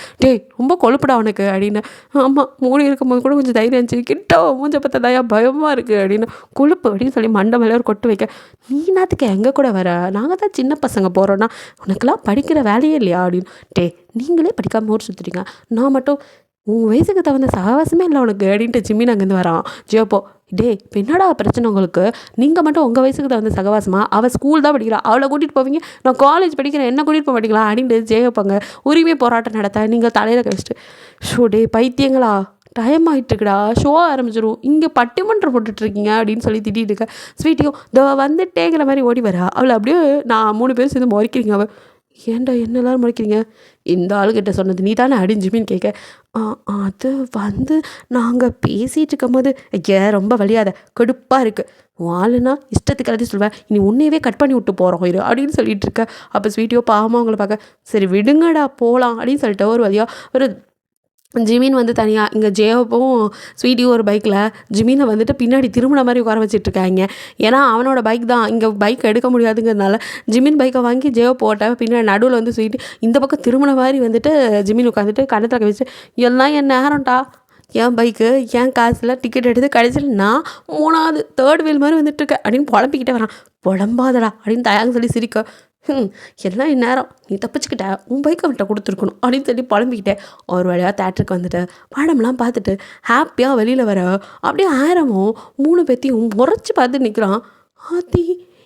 ரொம்ப கொழுப்புடா அவனுக்கு அப்படின்னு. ஆமாம் மூடி இருக்கும்போது கூட கொஞ்சம் தைரியம் இருந்துச்சு, கிட்ட மூஞ்ச பார்த்தா தயா பயமாக இருக்குது அப்படின்னு. கொழுப்பு அப்படின்னு சொல்லி மண்டை மேலே ஒரு கொட்டு வைக்க, நீ நாத்துக்கு எங்கே கூட வர, நாங்கள் தான் சின்ன பசங்க போகிறோன்னா உனக்கெல்லாம் படிக்கிற வேலையே இல்லையா அப்படின்னு. நீங்களே படிக்காமல் ஊர் சுற்றுறீங்க, நான் மட்டும் உங்கள் வயசுக்கு தகுந்த சகவாசமே இல்லை உனக்கு அப்படின்ட்டு ஜிம்மின் அங்கேருந்து வரான். ஜியோப்போ இப்போ என்னடா பிரச்சனை உங்களுக்கு, நீங்கள் மட்டும் உங்கள் வயசுக்கு தகுந்த சகவாசமா, அவள் ஸ்கூல் தான் படிக்கிறா, அவளை கூட்டிகிட்டு போவீங்க, நான் காலேஜ் படிக்கிறேன் என்ன கூட்டிகிட்டு போக மாட்டீங்களா அப்படின்ட்டு ஜெயப்பாங்க உரிமை போராட்டம் நடத்த. நீங்கள் தலையில் கழிச்சிட்டு பைத்தியங்களா டைம் ஆகிட்டுருக்குடா, ஷோ ஆரம்பிச்சிடும், இங்கே பட்டிமன்றம் போட்டுட்ருக்கீங்க அப்படின்னு சொல்லி திட்டிகிட்டு இருக்க. ஸ்வீட்டியும் இதோ வந்துட்டேங்கிற மாதிரி ஓடி வரா. அவளை அப்படியே நான் 3 பேரும் சேர்ந்து முறைக்கிறீங்க. அவள் ஏன்டா என்ன எல்லாரும் முறைக்கிறீங்க? இந்த ஆளுகிட்ட சொன்னது நீ தானே அப்படின்னு ஜிமின் கேட்க, அது வந்து நாங்கள் பேசிகிட்டு இருக்கும்போது ரொம்ப வலியாத கடுப்பாக இருக்குது, ஆளுனா இஷ்டத்துக்கு எல்லாத்தையும் சொல்லுவேன், இனி உன்னையவே கட் பண்ணி விட்டு போகிறோம் இரு அப்படின்னு சொல்லிட்டு இருக்க. அப்போ ஸ்வீட்டியோ பாவமாக அவங்கள பார்க்க, சரி விடுங்கடா போகலாம் அப்படின்னு சொல்லிட்டு ஒரு வழியாக ஒரு ஜிமின் வந்து தனியாக இங்கே ஜேவும் ஸ்வீட்டியும் ஒரு பைக்கில் ஜிமினை வந்துட்டு பின்னாடி திரும்பின மாதிரி உட்கார வச்சிட்ருக்காங்க. ஏன்னா அவனோட பைக் தான், இங்கே பைக் எடுக்க முடியாதுங்கிறதுனால ஜிமின் பைக்கை வாங்கி ஜேவ போட்டேன். பின்னாடி நடுவில் வந்து ஸ்வீட்டி இந்த பக்கம் திரும்பின மாதிரி வந்துட்டு ஜிமின் உட்காந்துட்டு கண்ணத்தில் வச்சு, எல்லாம் என் நேரம்டா, என் பைக்கு என் காசில் டிக்கெட் எடுத்து கடைசியில் நான் 3வது 3rd வீல் மாதிரி வந்துட்டுருக்கேன் அப்படின்னு புலம்பிக்கிட்டே வரான். புலம்பாதடா அப்படின்னு தயாங்க சொல்லி சிரிக்க, எல்லாம் இந்நேரம் நீ தப்பிச்சுக்கிட்ட, உன் பைக்கை அவன்கிட்ட கொடுத்துருக்கணும் அப்படின்னு சொல்லி புலம்பிக்கிட்டேன். ஒரு வழியாக தேட்டருக்கு வந்துட்டு படம்லாம் பார்த்துட்டு ஹாப்பியாக வெளியில் வர அப்படியே ஆயிரமும் 3 பேத்தையும் முறைச்சி பார்த்து நிற்கிறான். ஆத்தி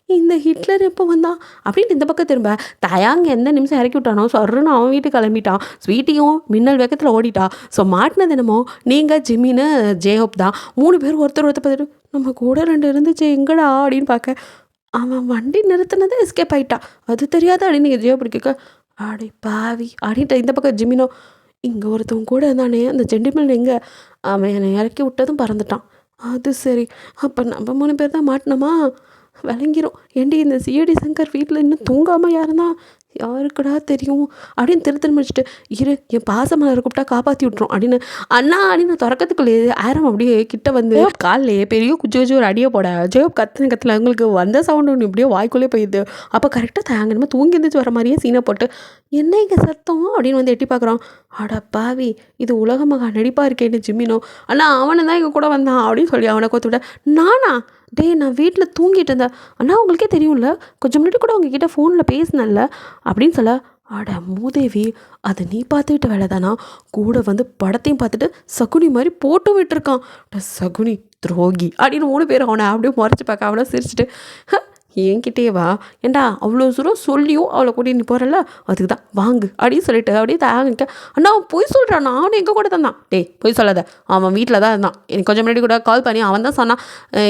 இந்த ஹிட்லர் எப்போ வந்தான் அப்படின்னு இந்த பக்கம் திரும்ப தயாங்க எந்த நிமிஷம் இறக்கி விட்டானோ சொர்றன்னு அவன் வீட்டுக்கு கிளம்பிட்டான். ஸ்வீட்டியும் மின்னல் வேகத்தில் ஓடிட்டா. ஸோ மாட்டினது என்னமோ நீங்கள் ஜிமின்னு ஜேஹோப் தான். 3 பேர் ஒருத்தர் பார்த்துட்டு நம்ம கூட 2 இருந்துச்சு எங்கடா அப்படின்னு பார்க்க, அவன் வண்டி நிறுத்தினதை எஸ்கேப் ஆகிட்டான், அது தெரியாத அப்படின்னு நீங்கள் ஜியோ பிடிக்க, ஆடி பாவி அப்படின்ட்டு இந்த பக்கம் ஜிமினோ, இங்கே ஒருத்தவங்க கூட இருந்தானே அந்த ஜென்டில்மேன் எங்கே, அவன் என்னை இறக்கி விட்டதும் பறந்துட்டான். அது சரி, அப்போ நம்ம 3 பேர் தான் மாட்டினோமா, விளங்கிரும். ஏண்டி இந்த சிஐடி சங்கர் வீட்டில் இன்னும் தூங்காமல் யாருன்னா யாருக்குடா தெரியும் அப்படின்னு திருத்தல் முடிச்சுட்டு, இரு என் பாசமலர் கூப்பிட்டா காப்பாற்றி விட்ருவோம் அப்படின்னு அண்ணா அப்படின்னு திறக்கத்துக்குள்ளேயே ஆயிரம் அப்படியே கிட்ட வந்து காலிலேயே பெரிய குச்சி ஒரு அடியை போட ஜோப் கத்துல அவங்களுக்கு வந்த சவுண்டு ஒன்று இப்படியே வாய்க்குள்ளே போயிடுது. அப்போ கரெக்டாக தாங்கணுமா தூங்கி இருந்துச்சு வர மாதிரியே சீனை போட்டு, என்ன இங்கே சத்தம் அப்படின்னு வந்து எட்டி பார்க்குறான். அட பாவி, இது உலக மகா நடிப்பாக இருக்கேன்னு ஜிம்மினோ, அண்ணா அவனை தான் எங்கள் கூட வந்தான் அப்படின்னு சொல்லி அவனை கோத்து விட, நானா நான் வீட்டில் தூங்கிட்டு இருந்தேன் அண்ணா, உங்களுக்கே தெரியும்ல கொஞ்சம் முன்னாடி கூட உங்ககிட்ட ஃபோனில் பேசினேன்ல அப்படின்னு சொல்ல, அட மூதேவி, அதை நீ பார்த்துக்கிட்ட வேலை தானா, கூட வந்து படத்தையும் பார்த்துட்டு சகுனி மாதிரி போட்டு விட்டுருக்கான். சகுனி துரோகி அப்படின்னு 3 பேர் அவனை அப்படியே முறைச்சி பார்க்க, அவனை சிரிச்சிட்டு, என்கிட்டயே வா, ஏண்டா அவ்வளோ தூரம் சொல்லியும் அவளை கூட்டிட்டு நீ போகிறல்ல, அதுக்கு தான் வாங்கு அப்படின்னு சொல்லிட்டு அப்படியே தாங்கிக்க. அண்ணா அவன் போய் சொல்கிறான், நானும் எங்கே கூட தான் போய் சொல்லாத, அவன் வீட்டில் தான் இருந்தான், எனக்கு கொஞ்சம் முன்னாடி கூட கால் பண்ணி அவன் தான் சொன்னான்,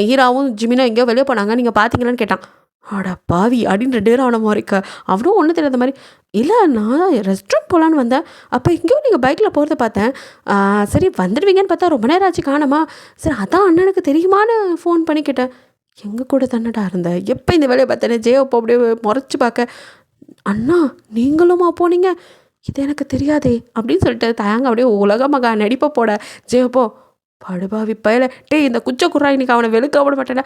ஹீராவும் ஜிமினும் எங்கேயோ வெளியே போனாங்க, நீங்கள் பார்த்தீங்களான்னு கேட்டான். அட பாவி அப்படின்னு 2 பேரும் அவனை முறைக்க, அவனும் ஒன்றும் தெரியாத மாதிரி, இல்லை நான் ரெஸ்ட் ரூம் போகலான்னு வந்தேன், அப்போ எங்கேயோ நீங்கள் பைக்கில் போகிறத பார்த்தேன், சரி வந்துடுவீங்கன்னு பார்த்தா ரொம்ப நேரம் ஆச்சு காணாமா, சரி அதான் அண்ணனுக்கு தெரியுமான்னு ஃபோன் பண்ணி கேட்டேன். எங்கள் கூட தானடா இருந்த, எப்போ இந்த வேலையை பார்த்தேனே ஜேயப்போ அப்படியே முறைச்சி பார்க்க, அண்ணா நீங்களுமா போனீங்க, இது எனக்கு தெரியாதே அப்படின்னு சொல்லிட்டு தயாங்க அப்படியே உலக மகா நடிப்பை போட, ஜேயப்போ படுபாவி பயல இந்த குச்சை குறா இன்னைக்கு அவனை வெளுக்க விட மாட்டேன்,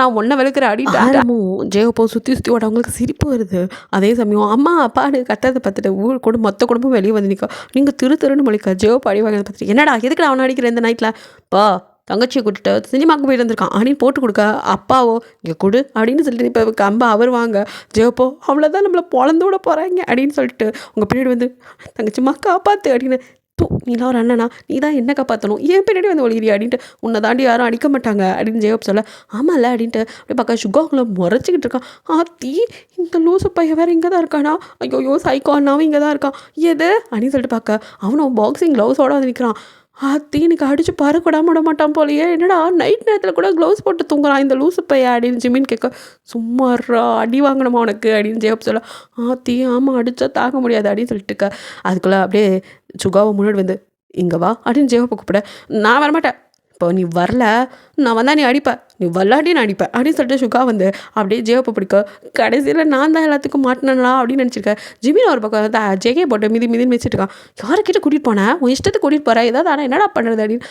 நான் ஒன்றை வெளுக்கிற அப்படின்னு ஜேயப்போ சுற்றி ஓட அவங்களுக்கு சிரிப்பு வருது. அதே சமயம் அம்மா அப்பான்னு கத்ததை பார்த்துட்டு ஊர் கூட மொத்த குடும்பம் வெளியே வந்து நிற்க, நீங்கள் திருன்னு முழிக்க ஜேயப்போ அடி வாங்க பார்த்துட்டு, என்னடா எதுக்கு அவனை அடிக்கிற இந்த நைட்டில், பா தங்கச்சியை கூட்டிட்டு சினிமாவுக்கு போயிட்டு வந்திருக்கான் அப்படின்னு போட்டு கொடுக்க, அப்பாவோ இங்கே கொடு அப்படின்னு சொல்லிட்டு இப்போ கம்பா அவர் வாங்க, ஜேப்போ அவ்வளோதான் நம்மளை பொழந்து விட போகிறாங்க அப்படின்னு சொல்லிட்டு உங்கள் பின்னாடி வந்து தங்கச்சிம்மா காப்பாற்று அப்படின்னு, நீலாம் ஒரு அண்ணனா, நீ தான் என்ன காப்பாற்றணும், ஏன் பின்னாடி வந்து ஒழிகிறியா அப்படின்ட்டு, உன்னை தாண்டி யாரும் அடிக்க மாட்டாங்க அப்படின்னு ஜேப் சொல்ல, ஆமாம்ல அப்படின்ட்டு அப்படியே பார்க்க சுகாங்களை முறைச்சிக்கிட்டு இருக்கான். ஆத்தி இந்த லூசு பையன் வேறு இங்கே தான் இருக்கானா, ஐயோ சைக்கோ அண்ணாவும் இங்கே தான் இருக்கான் எது அப்படின்னு சொல்லிட்டு பார்க்க, அவனும் பாக்ஸிங் க்ளவுஸோடு வந்து நிற்கிறான். ஆத்தி எனக்கு அடிச்சு பறக்கூடாம விட மாட்டான் போலையே, என்னடா நைட் நேரத்தில் கூட க்ளவுஸ் போட்டு தூங்குறான் இந்த லூசு பையன் அப்படின்னு ஜிமின் கேட்க, சும்மாறா அடி வாங்கணுமா உனக்கு அப்படின்னு ஜேப் சொல்ல, ஆத்தி ஆமாம் அடித்தா தாங்க முடியாது அப்படின்னு சொல்லிட்டு இருக்க. அதுக்குள்ளே அப்படியே சுகாவை முன்னாடி வந்து இங்கே வா அப்படின்னு ஜேவப்பை கூப்பிட, நான் வரமாட்டேன், இப்போ நீ வரல நான் வந்தால் நீ அடிப்பேன், நீ வரலாட்டி நான் அடிப்பேன் அப்படின்னு சொல்லிட்டு சுகா வந்து அப்படியே ஜேவப்பை பிடிக்க, கடைசியில் நான் தான் எல்லாத்துக்கும் மாட்டினா அப்படின்னு நினச்சிருக்கேன். ஜிமின் ஒரு பக்கம் வந்து ஜேகே போட்டு மிதின்னு வச்சுட்டு இருக்கான். யாருக்கிட்ட கூட்டிகிட்டு போனேன், உன் இஷ்டத்துக்கு கூட்டிகிட்டு போகிறேன், ஏதாவது ஆனால் என்னடா பண்ணுறது அப்படின்னு,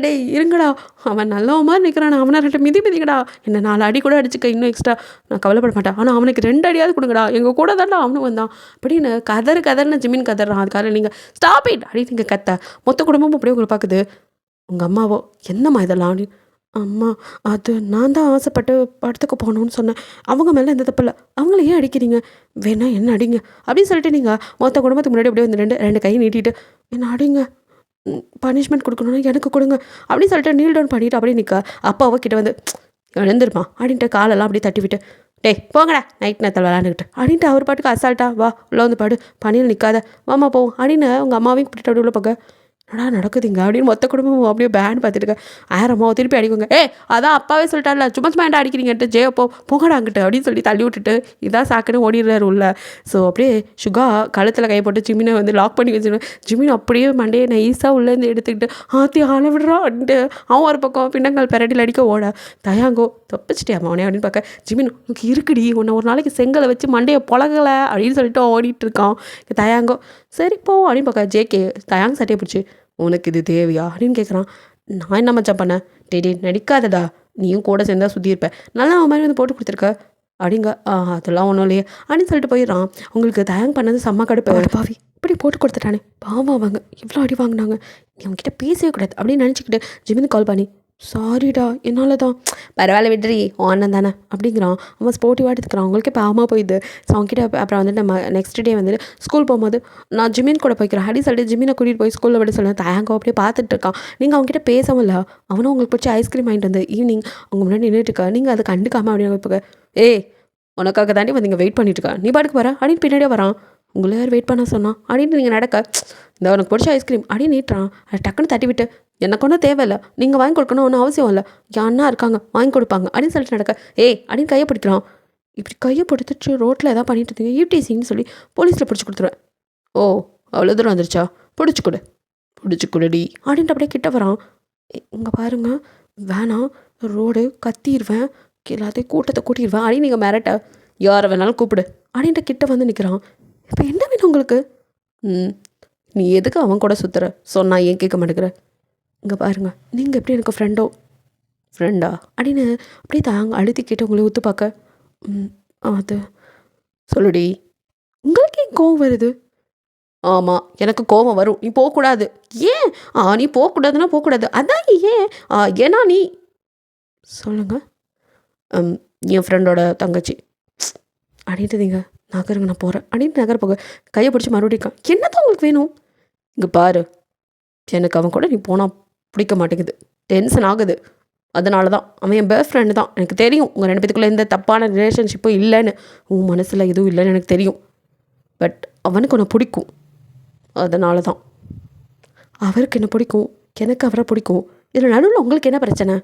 டே இருங்கடா, அவன் நல்ல மாதிரி நிற்கிறான், அவனை 2 மிதிக்கடா, என்ன 4 அடி கூட அடிச்சுக்க, இன்னும் எக்ஸ்ட்ரா நான் கவலைப்பட மாட்டேன், ஆனால் அவனுக்கு 2 அடியாவது கொடுங்கடா, எங்கள் கூட தான்டா அவனும் வந்தான் அப்படின்னு கதர்னு ஜிமின் கதறான். அதுக்காக நீங்கள் ஸ்டாப் இட் அப்படின்னு நீங்கள் கத்த, மொத்த குடும்பமும் அப்படியே உங்களை பார்க்குது. உங்கள் அம்மாவோ என்னம்மா இதெல்லாம், அம்மா அது நான் தான் ஆசைப்பட்டு படத்துக்கு போகணுன்னு சொன்னேன், அவங்க மேலே எந்த தப்பு இல்லை, அவங்கள ஏன் அடிக்கிறீங்க, வேணா என்ன அடிங்க அப்படின்னு சொல்லிட்டு நீங்கள் மொத்த குடும்பத்துக்கு முன்னாடி அப்படியே வந்து 2 கை நீட்டிட்டு என்ன அடிங்க, பனிஷ்மெண்ட் கொடுக்கணும்னா எனக்கு கொடுங்க அப்படின்னு சொல்லிட்டு நீல் டவுன் பண்ணிவிட்டு அப்படியே நிற்க, அப்பாவோ கிட்ட வந்து எழுந்திருமா அப்படின்ட்டு காலெல்லாம் அப்படியே தட்டி விட்டு, போங்கடா நைட் நேரத்தில் விளாண்டுக்கிட்டு அப்படின்ட்டு அவர் பாட்டுக்கு அசால்ட்டா, வா உள்ள வந்து பாடு பனியில் நிற்காத வாமா போவோம் அப்படின்னு உங்கள் அம்மாவையும் கூட்டிகிட்டு அப்படி உள்ள பார்க்க, என்னடா நடக்குதுங்க அப்படின்னு மொத்த குடும்பம் அப்படியே பேன் பார்த்துட்டு இருக்க. ஆயிரம்மா திருப்பி அடிக்குங்க. அதான் அப்பாவே சொல்லிட்டார்ல, சும்மா சும்மா ஏன்டா அடிக்கிறீங்கன்ட்டு, ஜே போங்கடாங்கிட்ட அப்படின்னு சொல்லி தள்ளி விட்டுட்டு இதான் சாக்குன்னு ஓடிடுறாரு உள்ள. ஸோ அப்படியே சுகா கழுத்தில் கை போட்டு ஜிமினை வந்து லாக் பண்ணி வச்சுருவேன். ஜிமின் அப்படியே மண்டையை நைஸாக உள்ளேருந்து எடுத்துக்கிட்டு ஆற்றி ஆள விடுறா அப்படின்ட்டு அவன் ஒரு பக்கம் பின்னங்கால் பெரட்டில் அடிக்க ஓட. தயாங்கோ தப்பிச்சிட்டியா அவனே அப்படின்னு பார்க்க, ஜிமின் உனக்கு இருக்குடி, உன்னை ஒரு நாளைக்கு செங்கலை வச்சு மண்டையை பொழகலை அப்படின்னு சொல்லிட்டு ஓடிட்டு இருக்கான். தயாங்கோ சரி போ அப்படின்னு பார்க்க, ஜேகே தயாங் சட்டையை பிடிச்சி உனக்கு இது தேவையா அப்படின்னு கேட்குறான். நான் என்ன மச்சான் பண்ணேன், டே நடிக்காதடா, நீயும் கூட சேர்ந்தா சுற்றி இருப்ப, நல்லா அவன் மாதிரி வந்து போட்டு கொடுத்துருக்க அப்படிங்க. அதெல்லாம் ஒன்றும் இல்லையே அப்படின்னு சொல்லிட்டு போயிடுறான். உங்களுக்கு தயாங் பண்ணது செம்ம கடுப்பு, பாவி இப்படி போட்டு கொடுத்துட்டானே பாவம், அவங்க இவ்வளோ அடி வாங்கினாங்க, நீ அவங்ககிட்ட பேசவே கூடாது அப்படின்னு நினச்சிக்கிட்டு ஜிமினுக்கு கால் பண்ணி சாரிடா என்னால் தான், பரவாயில்ல விட்ரி உன் அண்ணன் தானே அப்படிங்கிறான். அவன் ஸ்போர்ட்டிவாக எடுத்துக்கிறான். அவங்களுக்கே பாவமாக போயிடுது. ஸோ அவங்ககிட்ட அப்புறம் வந்துட்டு நம்ம நெக்ஸ்ட் டே வந்துட்டு ஸ்கூல் போகும்போது நான் ஜிமின் கூட போய்க்கிறேன் அப்படி சொல்லிட்டு ஜிமினை கூட்டிகிட்டு போய் ஸ்கூலில் விட சொல்லுவேன். தயாங்கோ அப்படியே பார்த்துட்டு இருக்கான். நீங்கள் அவங்ககிட்ட பேசவும் இல்லை, அவனும் உங்களுக்கு பிடிச்ச ஐஸ்கிரீம் வாங்கிட்டு வந்து ஈவினிங் அவங்க முன்னாடி நின்றுட்டு இருக்கா, நீங்கள் அதை கண்டுக்காமல் அப்படின்னு வைப்பாங்க. உனக்காக தாண்டி வந்து இங்கே வெயிட் பண்ணிட்டு இருக்கா, நீ பாட்டுக்கு வர அப்படின்னு பின்னாடியே வரான். உங்களை யார் வெயிட் பண்ண சொன்னான் அப்படின்ட்டு நீங்கள் நடக்க, இந்த உனக்கு பிடிச்ச ஐஸ்கிரீம் அப்படின்னு நீட்டுறான். அதை டக்குன்னு தட்டி விட்டு எனக்கு ஒன்றும் தேவையில்லை, நீங்கள் வாங்கி கொடுக்கணும் ஒன்றும் அவசியம் இல்லை, யாருன்னா இருக்காங்க வாங்கி கொடுப்பாங்க அப்படின்னு சொல்லிட்டு நடக்க, அப்படின்னு கையை பிடிக்கிறான். இப்படி கையை பிடிச்சிட்டு ரோட்டில் எதாவது பண்ணிட்டு இருந்தீங்க யூடிசின்னு சொல்லி போலீஸில் பிடிச்சி கொடுத்துருவேன். அவ்வளோ தூரம் வந்துருச்சா, பிடிச்சி கொடுடி அப்படின்ட்டு அப்படியே கிட்ட வரான். இங்கே பாருங்க வேணாம், ரோடு கத்திடுவேன், எல்லாத்தையும் கூட்டத்தை கூட்டிடுவேன் அப்படின்னு நீங்கள் மிரட்ட, யாரை வேணாலும் கூப்பிடு அப்படின்ட்டு கிட்ட வந்து நிற்கிறான். இப்போ என்ன வேணும் உங்களுக்கு, நீ எதுக்கு அவன் கூட சுற்றுற சொன்னா ஏன் கேட்க மாட்டேங்கிற, இங்கே பாருங்க நீங்கள் எப்படி எனக்கு ஃப்ரெண்டா அப்படின்னு அப்படியே தாங்க அழுத்தி கேட்டு உங்களை ஊற்று பார்க்க, அது சொல்லுடி, உங்களுக்கு ஏன் கோவம் வருது, ஆமாம் எனக்கு கோவம் வரும், நீ போகக்கூடாது, ஏன் நீ போகக்கூடாதுன்னா போகக்கூடாது, அதான் ஏன் ஏன்னா நீ சொல்லுங்கள், என் ஃப்ரெண்டோட தங்கச்சி அப்படின்ட்டு நீங்கள் நகருங்க நான் போகிறேன் அப்படின்ட்டு நகர போக கையை பிடிச்சி மறுபடியும் என்னதான் உங்களுக்கு வேணும், இங்கே பாரு எனக்கு அவன் கூட நீ போனால் பிடிக்க மாட்டேங்குது, டென்ஷன் ஆகுது, அதனால தான், அவன் என் பெஸ்ட் ஃப்ரெண்டு தான், எனக்கு தெரியும் உங்கள் ரெண்டு பேத்துக்குள்ளே எந்த தப்பான ரிலேஷன்ஷிப்பும் இல்லைன்னு, உன் மனசில் எதுவும் இல்லைன்னு எனக்கு தெரியும், பட் அவனுக்கு உன்னை பிடிக்கும், அதனால தான், அவருக்கு என்ன பிடிக்கும், எனக்கு அவரை பிடிக்கும், இதில் நடுவில் உங்களுக்கு என்ன பிரச்சனை,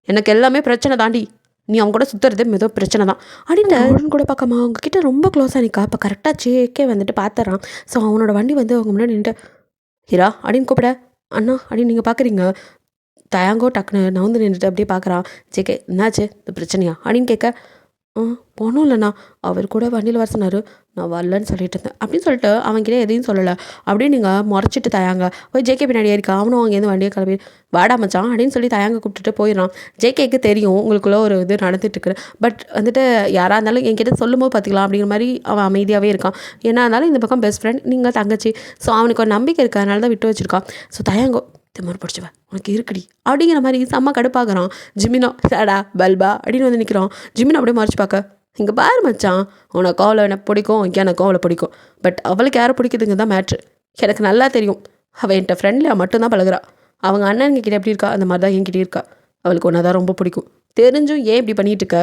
எனக்கு எல்லாமே பிரச்சனை தாண்டி, நீ அவங்க கூட சுற்றுறது ஏதோ பிரச்சனை தான் அப்படின்ட்டு அவன் கூட பார்க்காம அவங்கக்கிட்ட ரொம்ப க்ளோஸாக நிற்கா. அப்போ கரெக்டாக ஜேக்கே வந்துட்டு பார்த்துறான். ஸோ அவனோட வண்டி வந்து அவங்க முன்னாடி நின்றுட்டு ஹீரா அப்படின்னு கூப்பிட, அண்ணா அப்படின்னு நீங்கள் பார்க்குறீங்க. தயாங்கோ டக்குன்னு நான் வந்து நின்றுட்டு அப்படியே பார்க்குறான். ஜேகே என்னாச்சு இந்த பிரச்சனையா அப்படின்னு கேட்க, போனோம் இல்லைண்ணா, அவர் கூட வண்டியில் வர சொன்னார், நான் வரலன்னு சொல்லிட்டு இருந்தேன் அப்படின்னு சொல்லிட்டு அவன்கிட்ட எதையும் சொல்லலை. அப்படியே நீங்கள் முறைச்சிட்டு தயாங்க போய் ஜேகே பின்னாடி இருக்கா. அவனும் அங்கேருந்து வண்டியை கிளம்பி வாடா மச்சான் அப்படின்னு சொல்லி தயாங்க கூப்பிட்டுட்டு போயிடறான். ஜேகேக்கு தெரியும் உங்களுக்குள்ளே ஒரு இது நடந்துட்டுருக்கு, பட் வந்துட்டு யாராக இருந்தாலும் என்கிட்ட சொல்லும்போது பார்த்துக்கலாம் அப்படிங்கிற மாதிரி அவன் அமைதியாகவே இருக்கான். ஏன்னா இருந்தாலும் இந்த பக்கம் பெஸ்ட் ஃப்ரெண்ட் நீங்கள் தங்கச்சி, ஸோ அவனுக்கு ஒரு நம்பிக்கை இருக்குது, அதனால தான் விட்டு வச்சுருக்கான். ஸோ தயாங்கோ திமிரு பிடிச்சவன் உனக்கு இருக்குடி அப்படிங்கிற மாதிரி செம்ம கடுப்பாகிறான். ஜிமினோ சடா பல்பா அப்படின்னு வந்து நிற்கிறான். ஜிமினோ அப்படியே மறைச்சு பார்க்க, இங்கே பாரு மச்சான், உனக்கு அவளை எனக்கு பிடிக்கும், எனக்கும் அவளை பிடிக்கும், பட் அவளுக்கு யாரை பிடிக்குதுங்க தான் மேட்ரு, எனக்கு நல்லா தெரியும். அவள் என்கிட்ட ஃப்ரெண்ட்லியாக மட்டும்தான் பழகுறா, அவங்க அண்ணன் கிட்ட எப்படி இருக்கா அந்த மாதிரி தான் என்கிட்ட இருக்கா, அவளுக்கு ஒன்றா தான் ரொம்ப பிடிக்கும், தெரிஞ்சும் ஏன் இப்படி பண்ணிகிட்டு இருக்க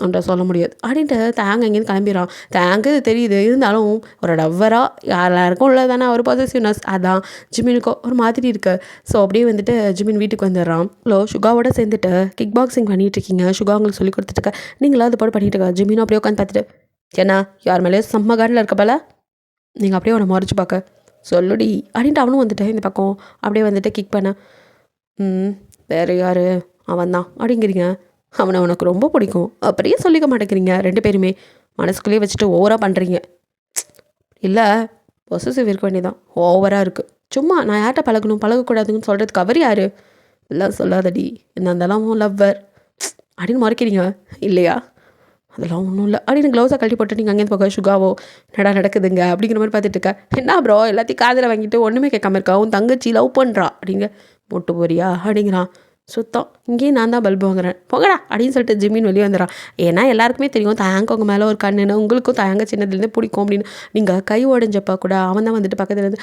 ஒன்றை சொல்ல முடியாது அப்படின்ட்டு தேங்க இங்கேருந்து கிளம்பிடுறான். தேங்கு இது தெரியுது, இருந்தாலும் ஒரு டவ்வராக யாருக்கும் உள்ள தானே ஒரு பாசிட்டிவ்னஸ், அதான் ஜிமினுக்கோ ஒரு மாதிரி இருக்குது. ஸோ அப்படியே வந்துட்டு ஜிமின் வீட்டுக்கு வந்துடுறான். சுகாவோட சேர்ந்துட்டு கிக் பாக்ஸிங் பண்ணிகிட்டு இருக்கீங்க, சுகா உங்களுக்கு சொல்லி கொடுத்துட்டுருக்க, நீங்களும் அது போட்டு பண்ணிட்டு இருக்கா. ஜிமினும் அப்படியே உட்காந்து பார்த்துட்டு, ஏன்னா யார் மேலேயே செம்ம கார்டில் இருக்க போல, நீங்கள் அப்படியே அவனை முறைச்சி பார்க்க சொல்லுடி அப்படின்ட்டு அவனும் வந்துட்டு இந்த பக்கம் அப்படியே வந்துட்டு கிக் பண்ண, வேறு யார் அவன் தான் அப்படிங்கிறீங்க, அவனை உனக்கு ரொம்ப பிடிக்கும் அப்படியே சொல்லிக்க மாட்டேங்கிறீங்க, ரெண்டு பேருமே மனசுக்குள்ளேயே வச்சுட்டு ஓவராக பண்ணுறீங்க. இல்லை பொசசிவ் இருக்க வேண்டியதான், ஓவராக இருக்குது, சும்மா நான் யார்கிட்ட பழகணும் பழகக்கூடாதுன்னு சொல்கிறதுக்கு அவர் யார், எல்லாம் சொல்லாதடி, என்ன இருந்தாலும் லவ்வர் அப்படின்னு மறைக்கிறீங்க இல்லையா, அதெல்லாம் ஒன்றும் இல்லை அப்படின்னு க்ளவுஸை கழட்டி போட்டு நீங்கள் அங்கேருந்து பார்க்க சுகாவோ நடக்குதுங்க அப்படிங்கிற மாதிரி பார்த்துட்டு இருக்கா. என்ன ப்ரோ எல்லாத்தையும் காதில் வாங்கிட்டு ஒன்றுமே கேட்காம இருக்கா, உன் தங்கச்சி லவ் பண்ணுறா அப்படிங்க, மொட்டு போறியா அப்படிங்கிறான். சுத்தம் இங்கேயும் நான் தான் பல்பு வாங்குறேன் போங்கடா அப்படின்னு சொல்லிட்டு ஜிம்மின் வெளியே வந்துடுறான். ஏன்னா எல்லாருக்குமே தெரியும் தயாங்க அவங்க மேலே ஒரு கண்ணுன்னு, உங்களுக்கும் தயாங்க சின்னதுலேருந்து பிடிக்கும் அப்படின்னு. நீங்கள் கை உடஞ்சப்பா கூட அவன் தான் வந்துட்டு பக்கத்தில் இருந்து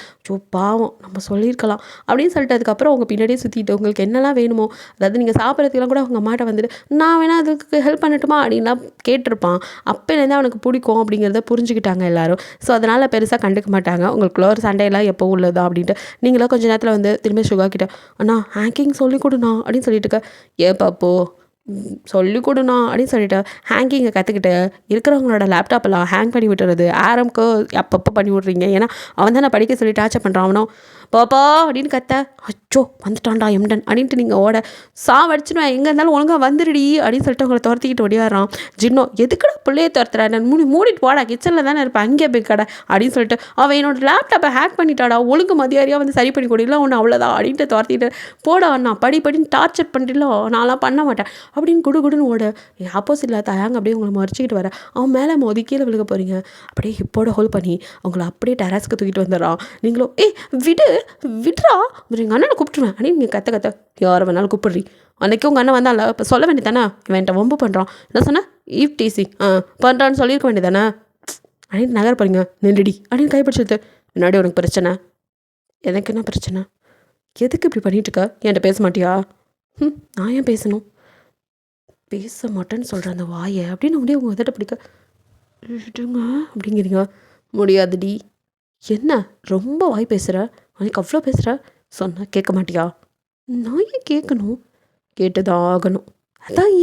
பாவம் நம்ம சொல்லியிருக்கலாம் அப்படின்னு சொல்லிட்டு அதுக்கப்புறம் அவங்க பின்னாடியே சுற்றிட்டு உங்களுக்கு என்னெல்லாம் வேணுமோ, அதாவது நீங்கள் சாப்பிட்றதுக்கெல்லாம் கூட அவங்க அம்மாட்ட வந்துட்டு நான் வேணா அதுக்கு ஹெல்ப் பண்ணட்டுமா அப்படின்லாம் கேட்டிருப்பான். அப்போலேருந்து அவனுக்கு பிடிக்கும் அப்படிங்கிறத புரிஞ்சுக்கிட்டாங்க எல்லாரும். ஸோ அதனால் பெருசாக கண்டுக்க மாட்டாங்க. உங்களுக்குள்ள ஒரு சண்டையெல்லாம் எப்போ உள்ளதா அப்படின்ட்டு. நீங்களும் கொஞ்சம் நேரத்தில் வந்து திரும்பி சுகா கிட்ட அண்ணா ஹேங்கிங் சொல்லிக் கொடுண்ணா அப்படின்னு சொல்லிட்டு இருக்க. ஏ பாப்போ சொல்லிக் கொடுண்ணா அப்படின்னு சொல்லிட்டு ஹேங்கிங்கை கற்றுக்கிட்டு இருக்கிறவங்களோட லேப்டாப்பெல்லாம் ஹேங் பண்ணி விட்டுறது. ஆரம்க்கு அப்பப்போ பண்ணி விட்றீங்க. ஏன்னா அவன் தான் நான் படிக்க சொல்லி டார்ச்சர் பண்ணுறான். அவனும் பாப்பா அப்படின்னு கத்த, அச்சோ வந்துட்டான்டா எம்டன் அப்படின்ட்டு நீங்கள் ஓட சாவடிச்சுடுவேன், எங்கே இருந்தாலும் ஒழுங்காக வந்துடுடி அப்படின்னு சொல்லிட்டு அவங்கள துரத்திக்கிட்டு ஓடியாரான். ஜின்னோ எதுக்குடா பிள்ளையே துரத்துறா, நான் மூடிட்டு போடா, கிச்சனில் தானே இருப்பேன், அங்கே போய் கடை அப்படின்னு சொல்லிட்டு அவன் என்னோட லேப்டாப்பை ஹேக் பண்ணிட்டாடா, ஒழுங்கு மதியாரியாக வந்து சரி பண்ணி கொடுக்கல ஒன்று அவ்வளோதான் அப்படின்ட்டு துரத்திட்டு போடா நான் படின்னு டார்ச்சர் பண்ணிட்டீங்களோ, நான்லாம் பண்ண மாட்டேன் அப்படின்னு குடுன்னு ஓட. ஆப்போசிட்டில் தயாங்க அப்படியே உங்களை மறைச்சிக்கிட்டு வர. அவன் மேலே மோதி கீழே விழுக போகிறீங்க. அப்படியே ஹிப்போட ஹோல்ட் பண்ணி அவங்கள அப்படியே டெராஸ்க்கு தூக்கிட்டு வந்துடுறான். நீங்களும் விடுறா எங்கள் அண்ணனை கூப்பிட்டுருவேன் அப்படின்னு நீங்கள் கத்த யாரை வேணாலும் கூப்பிடுறீ. அன்றைக்கி உங்கள் அண்ணன் வந்தால இப்போ சொல்ல வேண்டியதானே, இவன்ட்ட வம்பு பண்ணுறான், என்ன சொன்னேன் ஈவ் டீசி பண்ணுறான்னு சொல்லியிருக்க வேண்டியதானே அப்படின்னு நகர போறீங்க. நெல்லுடி அப்படின்னு கைப்பிடிச்சது. முன்னாடி உனக்கு பிரச்சனை, எனக்கு என்ன பிரச்சனை, எதுக்கு இப்படி பண்ணிகிட்ருக்க, என்கிட்ட பேச மாட்டியா? நான் ஏன் பேசணும், பேச மாட்டேன்னு சொல்கிறேன் அந்த வாயை அப்படின்னு அப்படியே உங்கள் உதட்ட பிடிக்க விடுங்க அப்படிங்கிறீங்க. முடியாதுடி. என்ன ரொம்ப வாய் பேசுகிற, அன்றைக்கி அவ்வளோ பேசுகிற, சொன்ன கேட்க மாட்டியா? நான் ஏன் கேட்கணும், கேட்டுதான் ஆகணும். அதான்